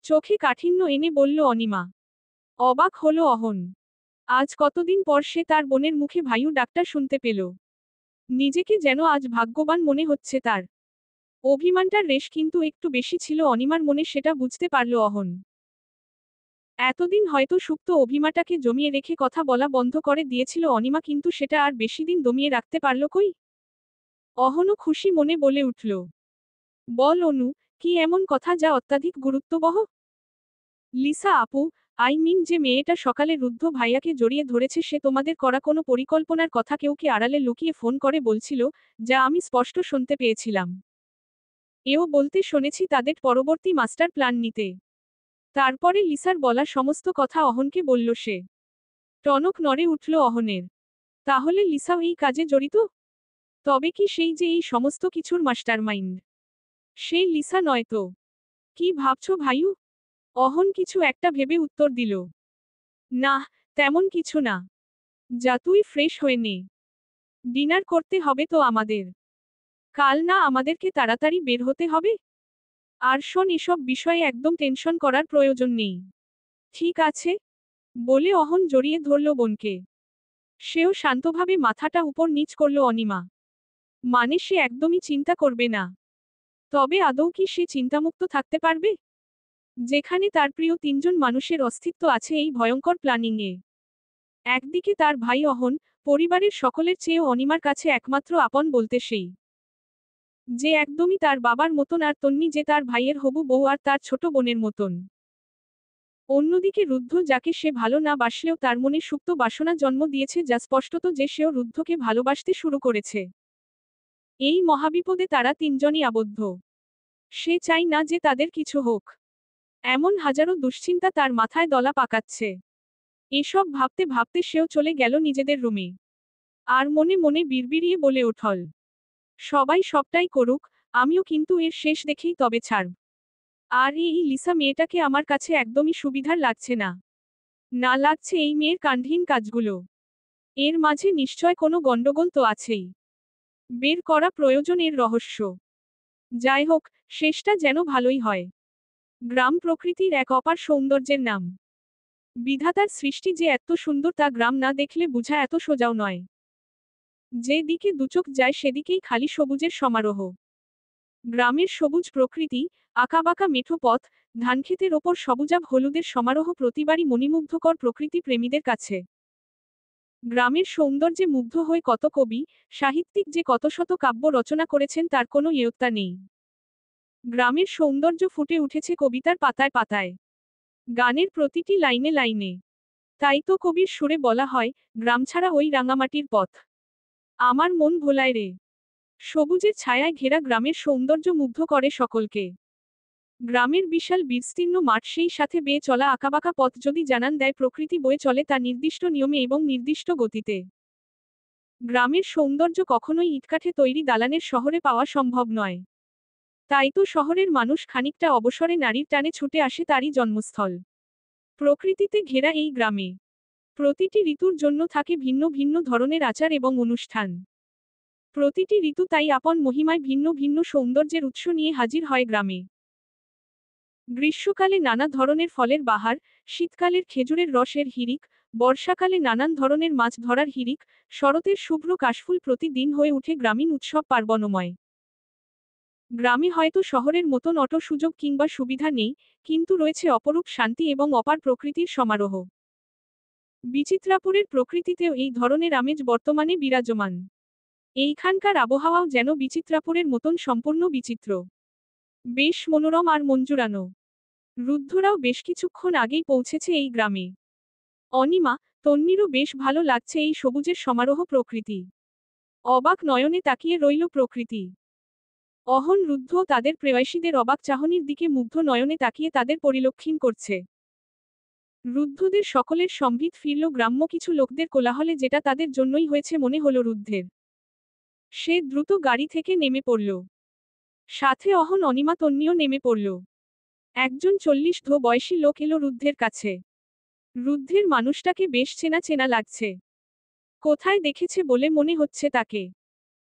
চোখে কাঠিন্য এনে বলল অনিমা। অবাক হল অহন। আজ কতদিন পর সে তার বোনের মুখে ভাইউ ডাকটা শুনতে পেল। নিজেকে যেন আজ ভাগ্যবান মনে হচ্ছে তার। অভিমানটার রেশ কিন্তু একটু বেশি ছিল অনিমার মনে, সেটা বুঝতে পারল অহন। এতদিন হয়তো সুপ্ত অভিমানটাকে জমিয়ে রেখে কথা বলা বন্ধ করে দিয়েছিল অনিমা, কিন্তু সেটা আর বেশিদিন দমিয়ে রাখতে পারল কই। অহনও খুশি মনে বলে উঠল। বল অনু, কি এমন কথা যা অত্যাধিক গুরুত্ববহ? লিসা আপু, যে মেয়েটা সকালে রুদ্ধ ভাইয়াকে জড়িয়ে ধরেছে, সে তোমাদের করা কোনো পরিকল্পনার কথা কেউকে আড়ালে লুকিয়ে ফোন করে বলছিল, যা আমি স্পষ্ট শুনতে পেয়েছিলাম। এও বলতে শুনেছি তাদের পরবর্তী মাস্টার প্ল্যান নিতে। তারপরে লিসার বলা সমস্ত কথা অহনকে বলল সে। টনক নড়ে উঠল অহনের। তাহলে লিসাও এই কাজে জড়িত? তবে কি সেই যে এই সমস্ত কিছুর মাস্টারমাইন্ড? সেই লিসা নয় তো? কি ভাবছো ভাইউ? অহন কিছু একটা ভেবে উত্তর দিল। না, তেমন কিছু না। যা তুই ফ্রেশ হয়ে নে। ডিনার করতে হবে তো আমাদের। কাল না আমাদেরকে তাড়াতাড়ি বের হতে হবে? আর শোন, এসব বিষয়ে একদম টেনশন করার প্রয়োজন নেই। ঠিক আছে? বলে অহন জড়িয়ে ধরল বোনকে। সেও শান্তভাবে মাথাটা উপর নিচ করল অনিমা। মানে সে একদমই চিন্তা করবে না। তবে আদৌ কি সে চিন্তামুক্ত থাকতে পারবে? যেখানে তার প্রিয় তিনজন মানুষের অস্তিত্ব আছে এই ভয়ঙ্কর প্ল্যানিংয়ে। একদিকে তার ভাই অহন, পরিবারের সকলের চেয়েও অনিমার কাছে একমাত্র আপন বলতে সেই। যে একদমই তার বাবার মতন, আর তন্নি যে তার ভাইয়ের হবু বউ আর তার ছোট বোনের মতন। অন্যদিকে রুদ্ধ, যাকে সে ভালো না বাসলেও তার মনে সুপ্ত বাসনা জন্ম দিয়েছে, যা স্পষ্টত যে সেও রুদ্ধকে ভালোবাসতে শুরু করেছে। এই মহাবিপদে তারা তিনজনই আবদ্ধ। সে চাই না যে তাদের কিছু হোক। এমন হাজারো দুশ্চিন্তা তার মাথায় দলা পাকাচ্ছে। এসব ভাবতে ভাবতে সেও চলে গেল নিজেদের রুমে। আর মনে মনে বিড়বিড়িয়ে বলে উঠল, সবাই সবটাই করুক, আমিও কিন্তু এর শেষ দেখেই তবে ছাড়ব। আর এই লিসা মেয়েটাকে আমার কাছে একদমই সুবিধার লাগছে না। না লাগছে এই মেয়ের কাণ্ডহীন কাজগুলো। এর মাঝে নিশ্চয় কোনো গণ্ডগোল তো আছেই। বের করা প্রয়োজন এর রহস্য। যাই হোক, শেষটা যেন ভালোই হয়। গ্রাম প্রকৃতির এক অপার সৌন্দর্যের নাম। বিধাতার সৃষ্টি যে এত সুন্দর তা গ্রাম না দেখলে বুঝা এত সোজাও নয়। যে দিকে দুচোখ যায় সেদিকেই খালি সবুজের সমারোহ। গ্রামের সবুজ প্রকৃতি, আঁকাবাঁকা মেঠো পথ, ধানক্ষেতের ওপর সবুজাভ হলুদের সমারোহ প্রতিবারই মণিমুগ্ধকর প্রকৃতি প্রেমীদের কাছে। গ্রামের সৌন্দর্যে মুগ্ধ হয়ে কত কবি, সাহিত্যিক যে কত শত কাব্য রচনা করেছেন তার কোনো ইয়ত্তা নেই। গ্রামের সৌন্দর্য ফুটে উঠেছে কবিতার পাতায় পাতায়, গানের প্রতিটি লাইনে লাইনে। তাই তো কবির সুরে বলা হয়, গ্রাম ছাড়া ওই রাঙামাটির পথ আমার মন ভোলায় রে। সবুজের ছায়ায় ঘেরা গ্রামের সৌন্দর্য মুগ্ধ করে সকলকে। গ্রামের বিশাল বিস্তীর্ণ মাঠ, সেই সাথে বেয়ে চলা আঁকাবাঁকা পথ যদি জানান দেয় প্রকৃতি বয়ে চলে তা নির্দিষ্ট নিয়মে এবং নির্দিষ্ট গতিতে। গ্রামের সৌন্দর্য কখনোই ইটকাঠে তৈরি দালানের শহরে পাওয়া সম্ভব নয়। তাই তো শহরের মানুষ খানিকটা অবসরে নারীর টানে ছুটে আসে তারই জন্মস্থল প্রকৃতিতে ঘেরা এই গ্রামে। প্রতিটি ঋতুর জন্য থাকে ভিন্ন ভিন্ন ধরনের আচার এবং অনুষ্ঠান। প্রতিটি ঋতু তাই আপন মহিমায় ভিন্ন ভিন্ন সৌন্দর্যের উৎস নিয়ে হাজির হয় গ্রামে। গ্রীষ্মকালে নানা ধরনের ফলের বাহার, শীতকালের খেজুরের রসের হিড়িক, বর্ষাকালে নানান ধরনের মাছ ধরার হিড়িক, শরতের শুভ্র কাশফুল প্রতিদিন হয়ে উঠে গ্রামীণ উৎসব পার্বণময়। গ্রামে হয়তো শহরের মতন অটো সুযোগ কিংবা সুবিধা নেই, কিন্তু রয়েছে অপরূপ শান্তি এবং অপার প্রকৃতির সমারোহ। বিচিত্রাপুরের প্রকৃতিতেও এই ধরনের আমেজ বর্তমানে বিরাজমান। এইখানকার আবহাওয়াও যেন বিচিত্রাপুরের মতন সম্পূর্ণ বিচিত্র। বেশ মনোরম আর মঞ্জুরানো। রুদ্ধরাও বেশ কিছুক্ষণ আগেই পৌঁছেছে এই গ্রামে। অনিমা, তন্নিরও বেশ ভালো লাগছে এই সবুজের সমারোহ প্রকৃতি। অবাক নয়নে তাকিয়ে রইল প্রকৃতি। অহন রুদ্ধ তাদের প্রেয়সীদের অবাক চাহনির দিকে মুগ্ধ নয়নে তাকিয়ে তাদের পরিলক্ষণ করছে। রুদ্ধদের সকলের সম্বিত ফিরল গ্রাম্য কিছু লোকদের কোলাহলে, যেটা তাদের জন্যই হয়েছে মনে হলো রুদ্ধের। সে দ্রুত গাড়ি থেকে নেমে পড়ল। সাথে অহন, অনিমা, তন্নিও নেমে পড়ল। একজন 40 বয়সী লোক এলো রুদ্ধের কাছে। রুদ্ধের মানুষটাকে বেশ চেনা চেনা লাগছে। কোথায় দেখেছে বলে মনে হচ্ছে তাকে।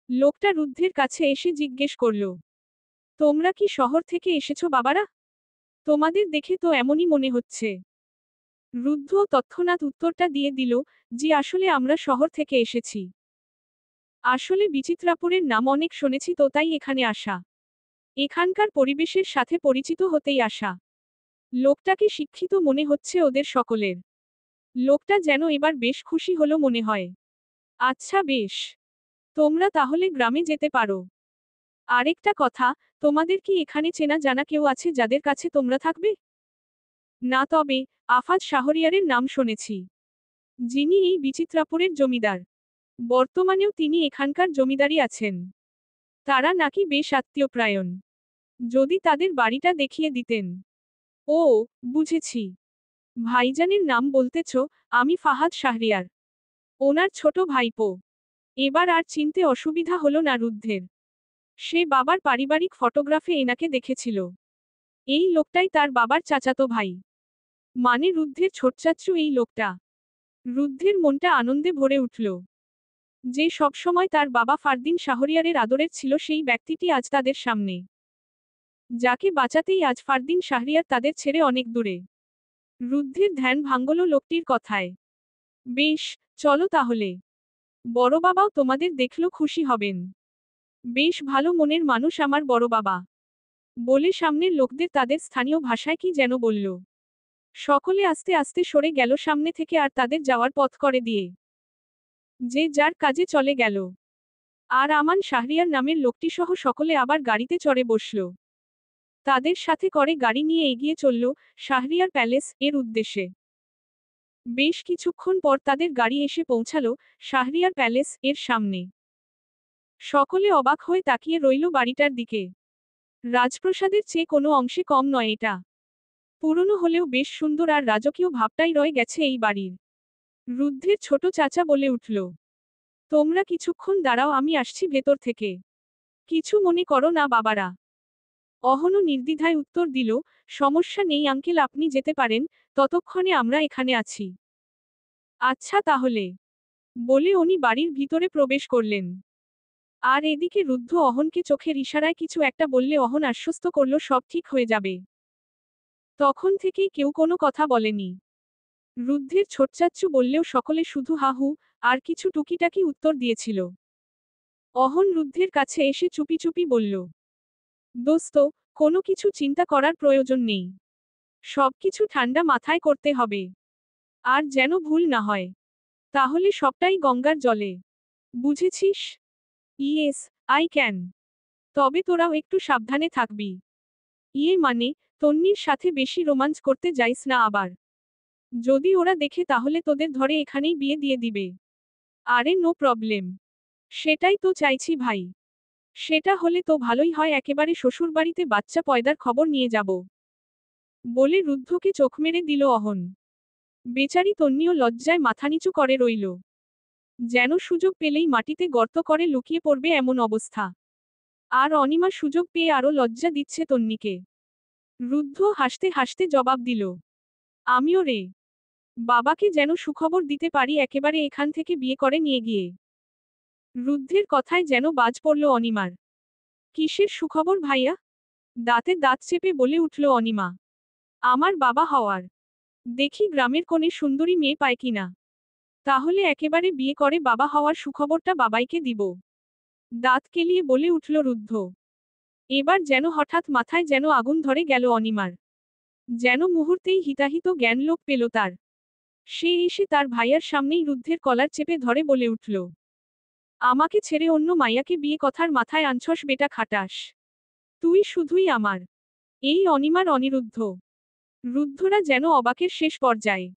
লোকটা রুদ্ধের কাছে এসে জিজ্ঞেস করল, তোমরা কি শহর থেকে এসেছো বাবারা? তোমাদের দেখে তো এমনই মনে হচ্ছে। রুদ্ধ তৎক্ষণাৎ উত্তরটা দিয়ে দিল, জি আসলে আমরা শহর থেকে এসেছি। আসলে বিচিত্রাপুরের নাম অনেক শুনেছি, তো তাই এখানে আসা। এখানকার পরিবেশের সাথে পরিচিত হতেই আসা। লোকটাকে শিক্ষিত মনে হচ্ছে ওদের সকলের। লোকটা যেন এবার বেশ খুশি হলো মনে হয়। আচ্ছা বেশ, তোমরা তাহলে গ্রামে যেতে পারো। আরেকটা কথা, তোমাদের কি এখানে চেনা জানা কেউ আছে যাদের কাছে তোমরা থাকবে? না, তবে আফাজ শাহরিয়ারের নাম শুনেছি, যিনি এই বিচিত্রাপুরের জমিদার। বর্তমানেও তিনি এখানকার জমিদারি আছেন। তারা নাকি বেশ আত্মীয়প্রায়ণ। যদি তাদের বাড়িটা দেখিয়ে দিতেন। ও, বুঝেছি। ভাইজানের নাম বলতেছ? আমি ফাহাদ শাহরিয়ার, ওনার ছোট ভাইপো। এবার আর চিনতে অসুবিধা হলো না রুদ্ধের। সে বাবার পারিবারিক ফটোগ্রাফে এনাকে দেখেছিল। এই লোকটাই তার বাবার চাচাতো ভাই, মানে রুদ্ধের ছোটচাচ্চু এই লোকটা। রুদ্ধের মনটা আনন্দে ভরে উঠল। যে সবসময় তার বাবা ফারদিন শাহরিয়ারের আদরের ছিল, সেই ব্যক্তিটি আজ তাদের সামনে। যাকে বাঁচাতেই আজ ফারদিন শাহরিয়ার তাদের ছেড়ে অনেক দূরে। রুদ্ধের ধ্যান ভাঙল লোকটির কথায়। বেশ, চলো তাহলে। বড় বাবাও তোমাদের দেখলো খুশি হবেন। বেশ ভালো মনের মানুষ আমার বড় বাবা, বলে সামনের লোকদের তাদের স্থানীয় ভাষায় কি যেন বলল। সকলে আস্তে আস্তে সরে গেল সামনে থেকে আর তাদের যাওয়ার পথ করে দিয়ে। যে যার কাজে চলে গেল। আর আমান শাহরিয়ার নামের লোকটি সহ সকলে আবার গাড়িতে চড়ে বসল। তাদের সাথে করে গাড়ি নিয়ে এগিয়ে চলল শাহরিয়ার প্যালেস এর উদ্দেশ্যে। বেশ কিছুক্ষণ পর তাদের গাড়ি এসে পৌঁছালো শাহরিয়ার প্যালেস এর সামনে। সকলে অবাক হয়ে তাকিয়ে রইল বাড়িটার দিকে। রাজপ্রাসাদের চেয়ে কোনো অংশে কম নয় এটা। পুরনো হলেও বেশ সুন্দর, আর রাজকীয় ভাবটাই রয়ে গেছে এই বাড়ির। রুদ্ধের ছোট চাচা বলে উঠল, তোমরা কিছুক্ষণ দাঁড়াও, আমি আসছি ভেতর থেকে। কিছু মনে করো না বাবারা। অহনও নির্দ্বিধায় উত্তর দিল, সমস্যা নেই আঙ্কেল, আপনি যেতে পারেন, ততক্ষণে আমরা এখানে আছি। আচ্ছা তাহলে, বলে উনি বাড়ির ভিতরে প্রবেশ করলেন। আর এদিকে রুদ্ধ অহনকে চোখের ইশারায় কিছু একটা বললে অহন আশ্বস্ত করল সব ঠিক হয়ে যাবে। তখন থেকেই কেউ কোনো কথা বলেনি। রুদ্ধের ছোটচাচ্চু বললেও সকলে শুধু হাহু আর কিছু টুকিটাকি উত্তর দিয়েছিল। অহন রুদ্ধের কাছে এসে চুপি চুপি বলল, দোস্ত, কোনো কিছু চিন্তা করার প্রয়োজন নেই। সবকিছু ঠান্ডা মাথায় করতে হবে। আর যেন ভুল না হয়। তাহলে সবটাই গঙ্গার জলে। বুঝেছিস? Yes, I can. তবে তোরাও একটু সাবধানে থাকবি। ইয়ে মানে, তন্নির সাথে বেশি রোমাঞ্চ করতে যাইস না আবার। যদি ওরা দেখে তাহলে তোদের ধরে এখানেই বিয়ে দিয়ে দিবে। আরে নো প্রবলেম। সেটাই তো চাইছি ভাই। সেটা হলে তো ভালোই হয়, একেবারে শ্বশুরবাড়িতে বাচ্চা পয়দার খবর নিয়ে যাব। বলে রুদ্ধকে চোখ মেরে দিল অহন। বেচারি তন্নিও লজ্জায় মাথা নিচু করে রইল। যেন সুযোগ পেলেই মাটিতে গর্ত করে লুকিয়ে পড়বে এমন অবস্থা। আর অনিমা সুযোগ পেয়ে আরও লজ্জা দিচ্ছে তন্নিকে। রুদ্ধ হাসতে হাসতে জবাব দিল, আমিও রে। বাবাকে যেন সুখবর দিতে পারি একেবারে এখান থেকে বিয়ে করে নিয়ে গিয়ে। রুদ্ধের কথায় যেন বাজ পড়ল অনিমার। কিসের সুখবর ভাইয়া? দাঁতে দাঁত চেপে বলে উঠল অনিমা, আমার বাবা হওয়ার। দেখি গ্রামের কোণে সুন্দরী মেয়ে পায় কিনা। তাহলে একেবারে বিয়ে করে বাবা হওয়ার সুখবরটা বাবাইকে দিব। দাঁত কেলিয়ে বলে উঠল রুদ্ধ। এবার যেন হঠাৎ মাথায় যেন আগুন ধরে গেল অনিমার। যেন মুহূর্তেই হিতাহিত জ্ঞান লোপ পেল তার। সে এসে তার ভাইয়ার সামনেই রুদ্ধের কলার চেপে ধরে বলে উঠল, আমাকে ছেড়ে অন্য মাইয়াকে বিয়ে কথার মাথায় আনছস বেটা খাটাস। তুই শুধুই আমার। এই অনিমার অনিরুদ্ধ। রুদ্ধরা যেন অবাকের শেষ পর্যায়ে।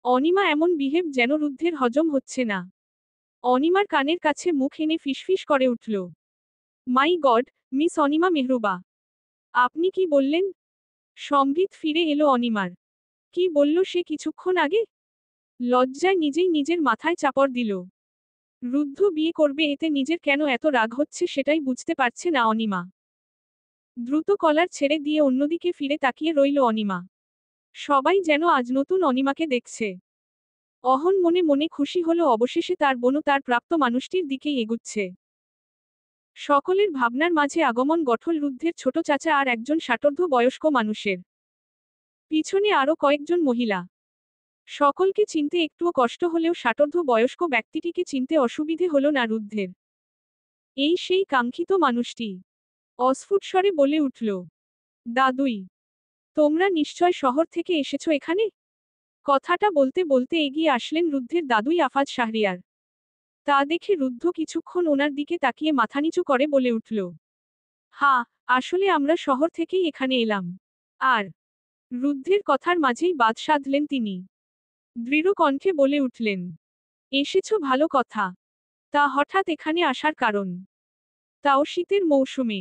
অনিমা এমন বিহেভ যেন রুদ্ধের হজম হচ্ছে না। অনিমার কানের কাছে মুখ এনে ফিসফিস করে উঠল। মাই গড, মিস অনিমা মেহরুবা। আপনি কি বললেন? সম্বিত ফিরে এলো অনিমার। কি বলল সে কিছুক্ষণ আগে? লজ্জায় নিজেই নিজের মাথায় চাপড় দিল। রুদ্ধ বিয়ে করবে এতে নিজের কেন এত রাগ হচ্ছে সেটাই বুঝতে পারছে না অনিমা। দ্রুত কলার ছেড়ে দিয়ে অন্যদিকে ফিরে তাকিয়ে রইল অনিমা। সবাই যেন আজ নতুন অনিমাকে দেখছে। অহন মনে মনে খুশি হলো অবশেষে তার বোনও তার প্রাপ্ত মানুষটির দিকেই এগুচ্ছে। সকলের ভাবনার মাঝে আগমন গঠল রুদ্ধের ছোট চাচা আর একজন ষাটোর্ধ্ব বয়স্ক মানুষের। পিছনে আরও কয়েকজন মহিলা। সকলকে চিনতে একটুও কষ্ট হলেও ষাটোর্ধ্ব বয়স্ক ব্যক্তিটিকে চিনতে অসুবিধে হলো না রুদ্ধের। এই সেই কাঙ্ক্ষিত মানুষটি। অস্ফুট স্বরে বলে উঠল, দাদুই, তোমরা নিশ্চয় শহর থেকে এসেছো এখানে? কথাটা বলতে বলতে এগিয়ে আসলেন রুদ্ধের দাদুই আফাজ শাহরিয়ার। তা দেখে রুদ্ধ কিছুক্ষণ ওনার দিকে তাকিয়ে মাথা নিচু করে বলে উঠল, হ্যাঁ, আসলে আমরা শহর থেকেই এখানে এলাম। আর রুদ্ধের কথার মাঝেই বাদ সাধলেন তিনি। দৃঢ় কণ্ঠে বলে উঠলেন, এসেছো ভালো কথা। তা হঠাৎ এখানে আসার কারণ? তাও শীতের মৌসুমে।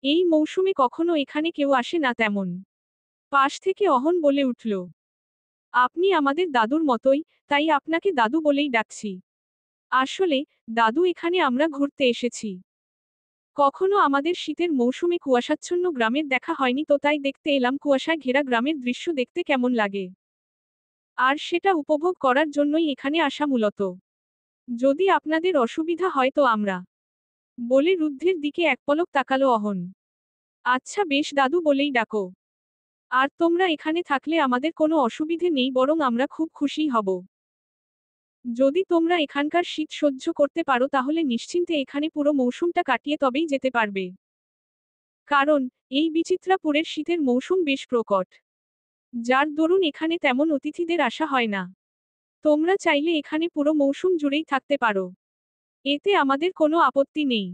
এই মৌসুমে কখনো এখানে কেউ আসে না তেমন। পাশ থেকে অহন বলে উঠল, আপনি আমাদের দাদুর মতোই, তাই আপনাকে দাদু বলেই ডাকছি। আসলে, দাদু এখানে আমরা ঘুরতে এসেছি। কখনো আমাদের শীতের মৌসুমে কুয়াশাচ্ছন্ন গ্রামের দেখা হয়নি তো তাই দেখতে এলাম কুয়াশায় ঘেরা গ্রামের দৃশ্য দেখতে কেমন লাগে। আর সেটা উপভোগ করার জন্যই এখানে আসা মূলত। যদি আপনাদের অসুবিধা হয় তো আমরা। বলে রুদ্ধের দিকে এক পলক তাকালো অহন। আচ্ছা বেশ দাদু বলেই ডাকো। আর তোমরা এখানে থাকলে আমাদের কোনো অসুবিধে নেই বরং আমরা খুব খুশি হব। যদি তোমরা এখানকার শীত সহ্য করতে পারো তাহলে নিশ্চিন্তে এখানে পুরো মৌসুমটা কাটিয়ে তবেই যেতে পারবে। কারণ, এই বিচিত্রাপুরের শীতের মৌসুম বেশ প্রকট। যার দরুন এখানে তেমন অতিথিদের আসা হয় না। তোমরা চাইলে এখানে পুরো মৌসুম জুড়েই থাকতে পারো। এতে আমাদের কোনো আপত্তি নেই।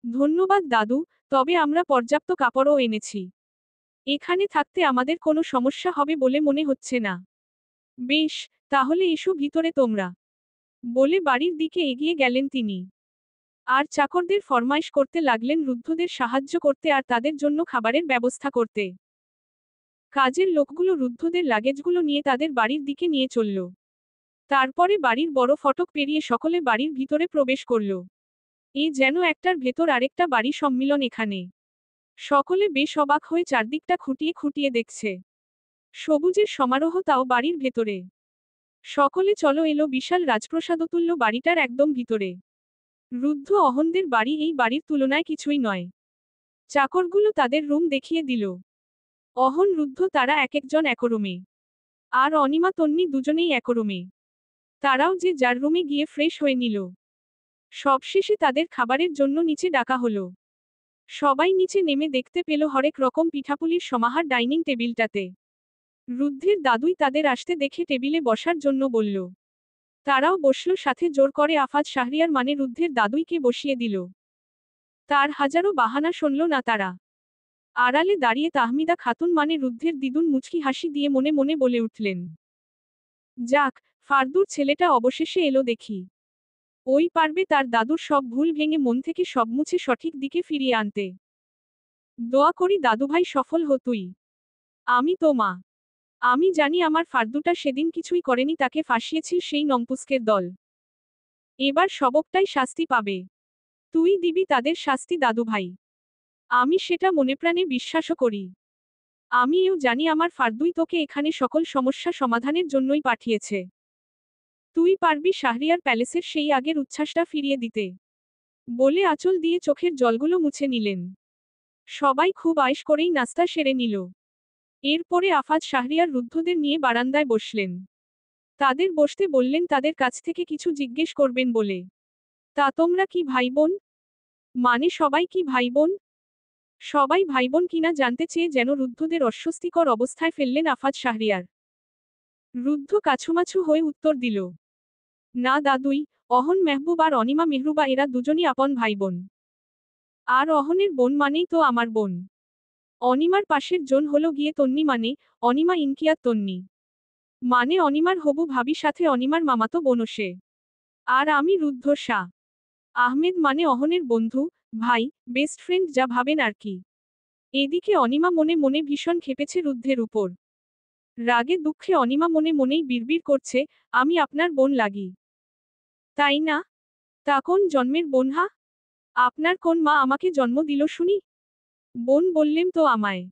ধন্যবাদ দাদু, তবে আমরা পর্যাপ্ত কাপড়ও এনেছি। এখানে থাকতে আমাদের কোনো সমস্যা হবে বলে মনে হচ্ছে না। বেশ, তাহলে এসো ভিতরে তোমরা। বলে বাড়ির দিকে এগিয়ে গেলেন তিনি। আর চাকরদের ফরমাইশ করতে লাগলেন রুদ্ধদের সাহায্য করতে আর তাদের জন্য খাবারের ব্যবস্থা করতে। কাজের লোকগুলো রুদ্ধদের লাগেজগুলো নিয়ে তাদের বাড়ির দিকে নিয়ে চলল। তারপরে বাড়ির বড় ফটক পেরিয়ে সকলে বাড়ির ভিতরে প্রবেশ করল। এ যেন একটার ভেতর আরেকটা বাড়ি সম্মিলন এখানে। সকলে বেশ অবাক হয়ে চারদিকটা খুঁটিয়ে খুঁটিয়ে দেখছে। সবুজের সমারোহ তাও বাড়ির ভেতরে। সকলে চলো এলো বিশাল রাজপ্রসাদতুল্য বাড়িটার একদম ভিতরে। রুদ্ধ অহনদের বাড়ি এই বাড়ির তুলনায় কিছুই নয়। চাকরগুলো তাদের রুম দেখিয়ে দিল। অহন রুদ্ধ তারা এক একজন এক রুমে। আর অনিমা তন্নি দুজনেই এক রুমে। তারাও যে যার রুমে গিয়ে ফ্রেশ হয়ে নিল। সবশেষে তাদের খাবারের জন্য নিচে ডাকা হলো। সবাই নিচে নেমে দেখতে পেল হরেক রকম পিঠাপুলির সমাহার ডাইনিং টেবিলটাতে। রুদ্ধের দাদুই তাদের আসতে দেখে টেবিলে বসার জন্য বলল। তারাও বসল সাথে জোর করে আফাজ শাহরিয়ার মানে রুদ্ধের দাদুইকে বসিয়ে দিল। তার হাজারো বাহানা শুনল না তারা। আড়ালে দাঁড়িয়ে তাহমিদা খাতুন মানে রুদ্ধের দিদুন মুচকি হাসি দিয়ে মনে মনে বলে উঠলেন, যাক, ফারদুর ছেলেটা অবশেষে এলো দেখি। ওই পারবে তার দাদুর সব ভুল ভেঙে মন থেকে সব মুছে সঠিক দিকে ফিরিয়ে আনতে। দোয়া করি দাদুভাই সফল হো তুই। আমি তো মা। আমি জানি আমার ফারদুটা সেদিন কিছুই করেনি, তাকে ফাঁসিয়েছিল সেই নংপুস্কের দল। এবার সবকটাই শাস্তি পাবে। তুই দিবি তাদের শাস্তি দাদুভাই। আমি সেটা মনেপ্রাণে বিশ্বাসও করি। আমি এও জানি আমার ফারদুই তোকে এখানে সকল সমস্যা সমাধানের জন্যই পাঠিয়েছে। তুই পারবি শাহরিয়ার প্যালেসের সেই আগের উচ্ছ্বাসটা ফিরিয়ে দিতে। বলে আঁচল দিয়ে চোখের জলগুলো মুছে নিলেন। সবাই খুব আয়েশ করেই নাস্তা সেরে নিল। এরপরে আফাজ শাহরিয়ার রুদ্ধদের নিয়ে বারান্দায় বসলেন। তাদের বসতে বললেন তাদের কাছ থেকে কিছু জিজ্ঞেস করবেন বলে। তা তোমরা কি ভাই বোন? মানে সবাই কি ভাই বোন? সবাই ভাইবোন কিনা জানতে চেয়ে যেন রুদ্ধদের অস্বস্তিকর অবস্থায় ফেললেন আফাজ শাহরিয়ার। রুদ্ধ কাছুমাছু হয়ে উত্তর দিল, না দাদুই, অহন মেহবুব আর অনিমা মেহরুবা এরা দুজনই আপন ভাই বোন। আর অহনের বোন মানেই তো আমার বোন। অনিমার পাশের জন হলো গিয়ে তন্নি মানে অনিমা ইনকিয়াত তন্নি। মানে অনিমার হবু ভাবি সাথে অনিমার মামাতো বোনও সে। আর আমি রুদ্ধ শাহ আহমেদ মানে অহনের বন্ধু, ভাই, বেস্ট ফ্রেন্ড যা ভাবেন আর কি। এদিকে অনিমা মনে মনে ভীষণ ক্ষেপেছে রুদ্ধের উপর। রাগে দুঃখে অনিমা মনে মনেই বিড়বিড় করছে, আমি আপনার বোন লাগি। তাই না? তা কোন জন্মের বোন হা? আপনার কোন মা আমাকে জন্ম দিল শুনি? বোন বললেম তো আমায়।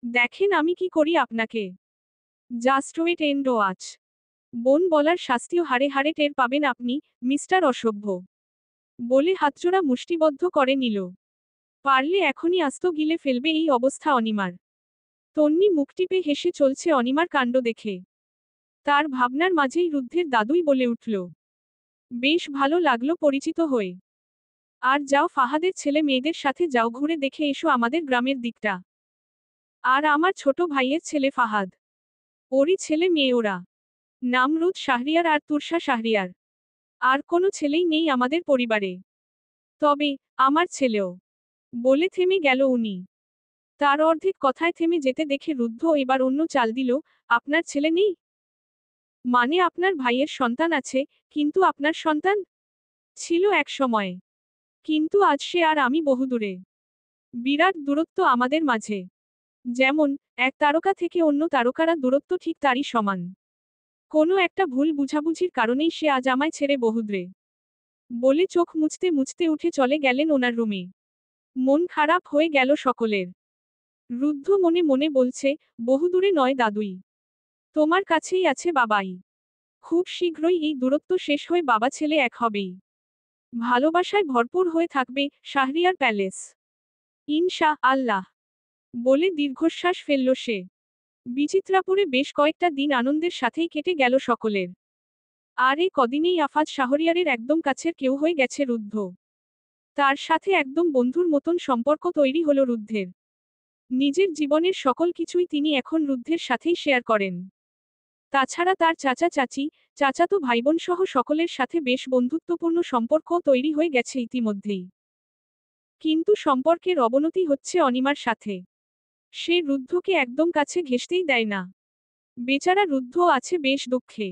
দেখেন আমি কি করি আপনাকে। Just wait and watch. বোন বলার শাস্তিও হাড়ে হাড়ে টের পাবেন আপনি, মিস্টার অসভ্য। বলে হাতজোড়া মুষ্টিবদ্ধ করে নিল। পারলে এখনই আস্ত গিলে ফেলবে এই অবস্থা অনিমার। তন্নি মুখ টিপে হেসে চলছে অনিমার কাণ্ড দেখে। তার ভাবনার মাঝেই রুদ্ধের দাদুই বলে উঠল। বেশ ভালো লাগলো পরিচিত হয়ে। আর যাও ফাহাদের ছেলে মেয়েদের সাথে যাও ঘুরে দেখে এসো আমাদের গ্রামের দিকটা। আর আমার ছোট ভাইয়ের ছেলে ফাহাদ। ওরই ছেলে মেয়ে ওরা। নামরুদ শাহরিয়ার আর তুরশা শাহরিয়ার। আর কোনো ছেলেই নেই আমাদের পরিবারে। তবে আমার ছেলেও। বলে থেমে গেল উনি। তার অর্ধেক কথায় থেমে যেতে দেখে রুদ্ধ এবার অন্য চাল দিল, আপনার ছেলে নেই? মানে আপনার ভাইয়ের সন্তান আছে, কিন্তু আপনার সন্তান? ছিল এক সময়ে। কিন্তু আজ সে আর আমি বহুদূরে। বিরাট দূরত্ব আমাদের মাঝে। যেমন, এক তারকা থেকে অন্য তারকারা দূরত্ব ঠিক তারই সমান। কোনো একটা ভুল বুঝাবুঝির কারণেই সে আজ আমায় ছেড়ে বহুদূরে। বলে চোখ মুছতে মুছতে উঠে চলে গেলেন ওনার রুমে। মন খারাপ হয়ে গেল সকলের। রুদ্ধ মনে মনে বলছে, বহুদূরে নয় দাদুই। তোমার কাছেই আছে বাবাই। খুব শীঘ্রই এই দূরত্ব শেষ হয়ে বাবা ছেলে এক হবেই। ভালোবাসায় ভরপুর হয়ে থাকবে শাহরিয়ার প্যালেস। ইনশা আল্লাহ। বলে দীর্ঘশ্বাস ফেলল সে। বিচিত্রাপুরে বেশ কয়েকটা দিন আনন্দের সাথেই কেটে গেল সকলের। আর এই কদিনেই আফাজ শাহরিয়ারের একদম কাছের কেউ হয়ে গেছে রুদ্ধ। তার সাথে একদম বন্ধুর মতন সম্পর্ক তৈরি হলো রুদ্ধের। নিজের জীবনের সকল কিছুই তিনি এখন রুদ্ধের সাথেই শেয়ার করেন। তাছাড়া তার চাচা চাচি, চাচাতো ভাইবোন সহ সকলের সাথে বেশ বন্ধুত্বপূর্ণ সম্পর্কও তৈরি হয়ে গেছে ইতিমধ্যেই। কিন্তু সম্পর্কের অবনতি হচ্ছে অনিমার সাথে। সে রুদ্ধকে একদম কাছে ঘেঁষতেই দেয় না। বেচারা রুদ্ধ আছে বেশ দুঃখে।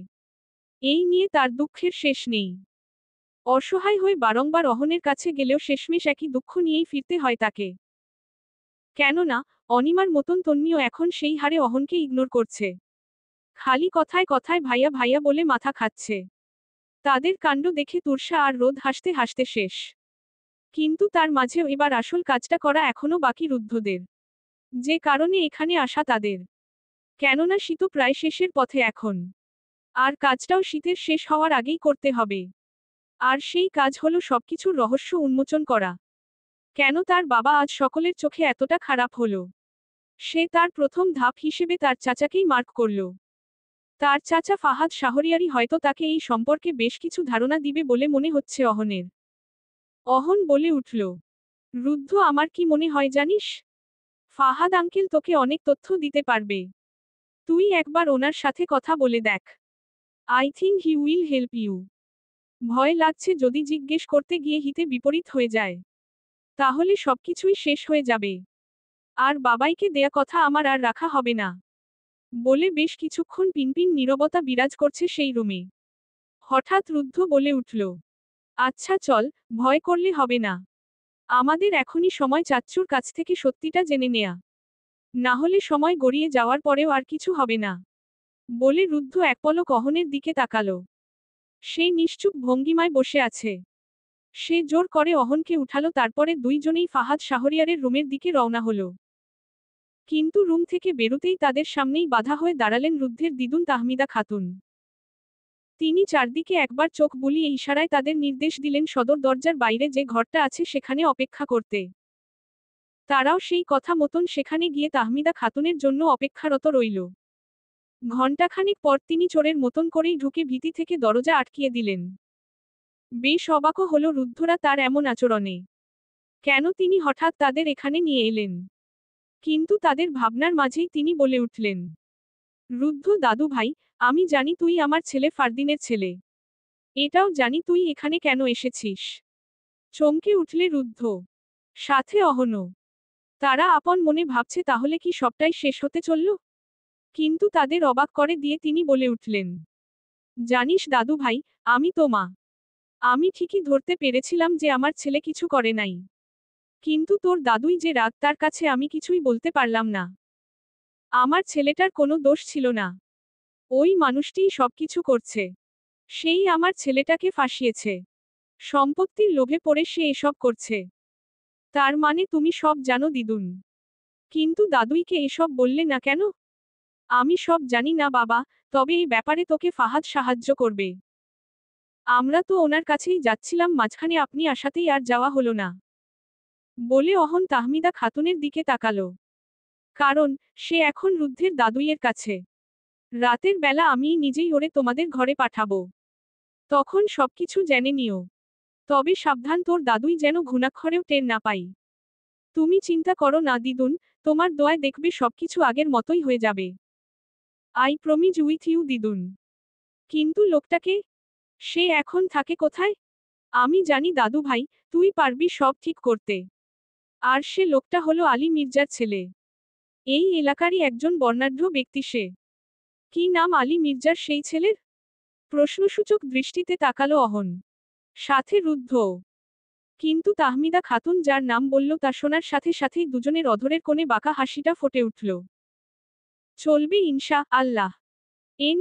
এই নিয়ে তার দুঃখের শেষ নেই। অসহায় হয়ে বারংবার অহনের কাছে গেলেও শেষমেশ একই দুঃখ নিয়েই ফিরতে হয় তাকে। কেননা, অনিমার মতন তন্নিও এখন সেই হারে অহনকে ইগনোর করছে। খালি কথায় কথায় ভাইয়া ভাইয়া বলে মাথা খাচ্ছে। তাদের কাণ্ড দেখে তুরসা আর রোদ হাসতে হাসতে শেষ। কিন্তু তার মাঝেও এবার আসল কাজটা করা এখনো বাকি রুদ্ধদের। যে কারণে এখানে আসা তাদের। কেননা শীত প্রায় শেষের পথে এখন। আর কাজটাও শীতের শেষ হওয়ার আগেই করতে হবে। আর সেই কাজ হলো সবকিছুর রহস্য উন্মোচন করা। কেন তার বাবা আজ সকলের চোখে এতটা খারাপ হলো? সে তার প্রথম ধাপ হিসেবে তার চাচাকেই মার্ক করল। তার চাচা ফাহাদ শাহরিয়ারি হয়তো তাকে এই সম্পর্কে বেশ কিছু ধারণা দিবে বলে মনে হচ্ছে অহনের। অহন বলে উঠল। রুদ্ধ আমার কি মনে হয় জানিস? ফাহাদ আঙ্কেল তোকে অনেক তথ্য দিতে পারবে। তুই একবার ওনার সাথে কথা বলে দেখ। I think he will help you. ভয় লাগছে যদি জিজ্ঞেস করতে গিয়ে হিতে বিপরীত হয়ে যায়। তাহলে সবকিছুই শেষ হয়ে যাবে। আর বাবাইকে দেয়া কথা আমার আর রাখা হবে না। বলে বেশ কিছুক্ষণ পিনপিন নীরবতা বিরাজ করছে সেই রুমে। হঠাৎ রুদ্ধ বলে উঠল। আচ্ছা চল, ভয় করলে হবে না। আমাদের এখনই সময় চাচ্চুর কাছ থেকে সত্যিটা জেনে নেয়া। না হলে সময় গড়িয়ে যাওয়ার পরেও আর কিছু হবে না। বলে রুদ্ধ এক পলক অহনের দিকে তাকালো। সে নিশ্চুপ ভঙ্গিমায় বসে আছে। সে জোর করে অহনকে উঠালো, তারপরে দুইজনেই ফাহাদ শাহরিয়ারের রুমের দিকে রওনা হলো। কিন্তু রুম থেকে বেরুতেই তাদের সামনেই বাধা হয়ে দাঁড়ালেন রুদ্ধের দিদুন তাহমিদা খাতুন। তিনি চারদিকে একবার চোখ বুলিয়ে ইশারায় তাদের নির্দেশ দিলেন সদর দরজার বাইরে যে ঘরটা আছে সেখানে অপেক্ষা করতে। তারাও সেই কথা মতন সেখানে গিয়ে তাহমিদা খাতুনের জন্য অপেক্ষারত রইল। ঘণ্টাখানিক পর তিনি চোরের মতন করেই ঢুকে ভীতি থেকে দরজা আটকিয়ে দিলেন। বেশ অবাকও হলো রুদ্ধরা তার এমন আচরণে। কেন তিনি হঠাৎ তাদের এখানে নিয়ে এলেন? কিন্তু তাদের ভাবনার মাঝেই তিনি বলে উঠলেন। রুদ্ধ দাদু ভাই, আমি জানি তুই আমার ছেলে ফারদিনের ছেলে। এটাও জানি তুই এখানে কেন এসেছিস। চমকে উঠলে রুদ্ধ। সাথে অহনও। তারা আপন মনে ভাবছে তাহলে কি সবটাই শেষ হতে চলল? কিন্তু তাদের অবাক করে দিয়ে তিনি বলে উঠলেন, জানিস দাদু ভাই, আমি তো মা। আমি ঠিকই ধরতে পেরেছিলাম যে আমার ছেলে কিছু করে নাই। কিন্তু তোর দাদুই যে রাগ, তার কাছে আমি কিছুই বলতে পারলাম না। আমার ছেলেটার কোনো দোষ ছিল না। ওই মানুষটিই সবকিছু করছে। সেই আমার ছেলেটাকে ফাঁসিয়েছে। সম্পত্তির লোভে পড়ে সে এসব করছে। তার মানে তুমি সব জানো দিদুন। কিন্তু দাদুইকে এসব বললে না কেন? আমি সব জানি না বাবা, তবে এই ব্যাপারে তোকে ফাহাদ সাহায্য করবে। আমরা তো ওনার কাছেই যাচ্ছিলাম, মাঝখানে আপনি আসাতেই আর যাওয়া হলো না। বলে অহন তাহমিদা খাতুনের দিকে তাকালো। কারণ সে এখন রুদ্ধের দাদুইয়ের কাছে। রাতের বেলা আমি নিজেই ওরে তোমাদের ঘরে পাঠাবো। তখন সবকিছু জেনে নিও। তবে সাবধান, তোর দাদুই যেন ঘুণাক্ষরেও টের না পাই। তুমি চিন্তা করো না দিদুন, তোমার দোয়ায় দেখবে সবকিছু আগের মতোই হয়ে যাবে। আই প্রমিজ উইথ ইউ দিদুন। কিন্তু লোকটাকে? সে এখন থাকে কোথায়? আমি জানি দাদু ভাই, তুই পারবি সব ঠিক করতে। আর সে লোকটা হলো আলী মির্জার ছেলে। এই এলাকারই একজন বর্ণাঢ্য ব্যক্তি সে। কি নাম আলী মির্জার সেই ছেলের? প্রশ্নসূচক দৃষ্টিতে তাকালো অহন। সাথে রুদ্ধও। কিন্তু তাহমিদা খাতুন যার নাম বলল তা শোনার সাথে সাথেই দুজনের অধরের কোণে বাঁকা হাসিটা ফুটে উঠল। চলবে ইনশা আল্লাহ। এ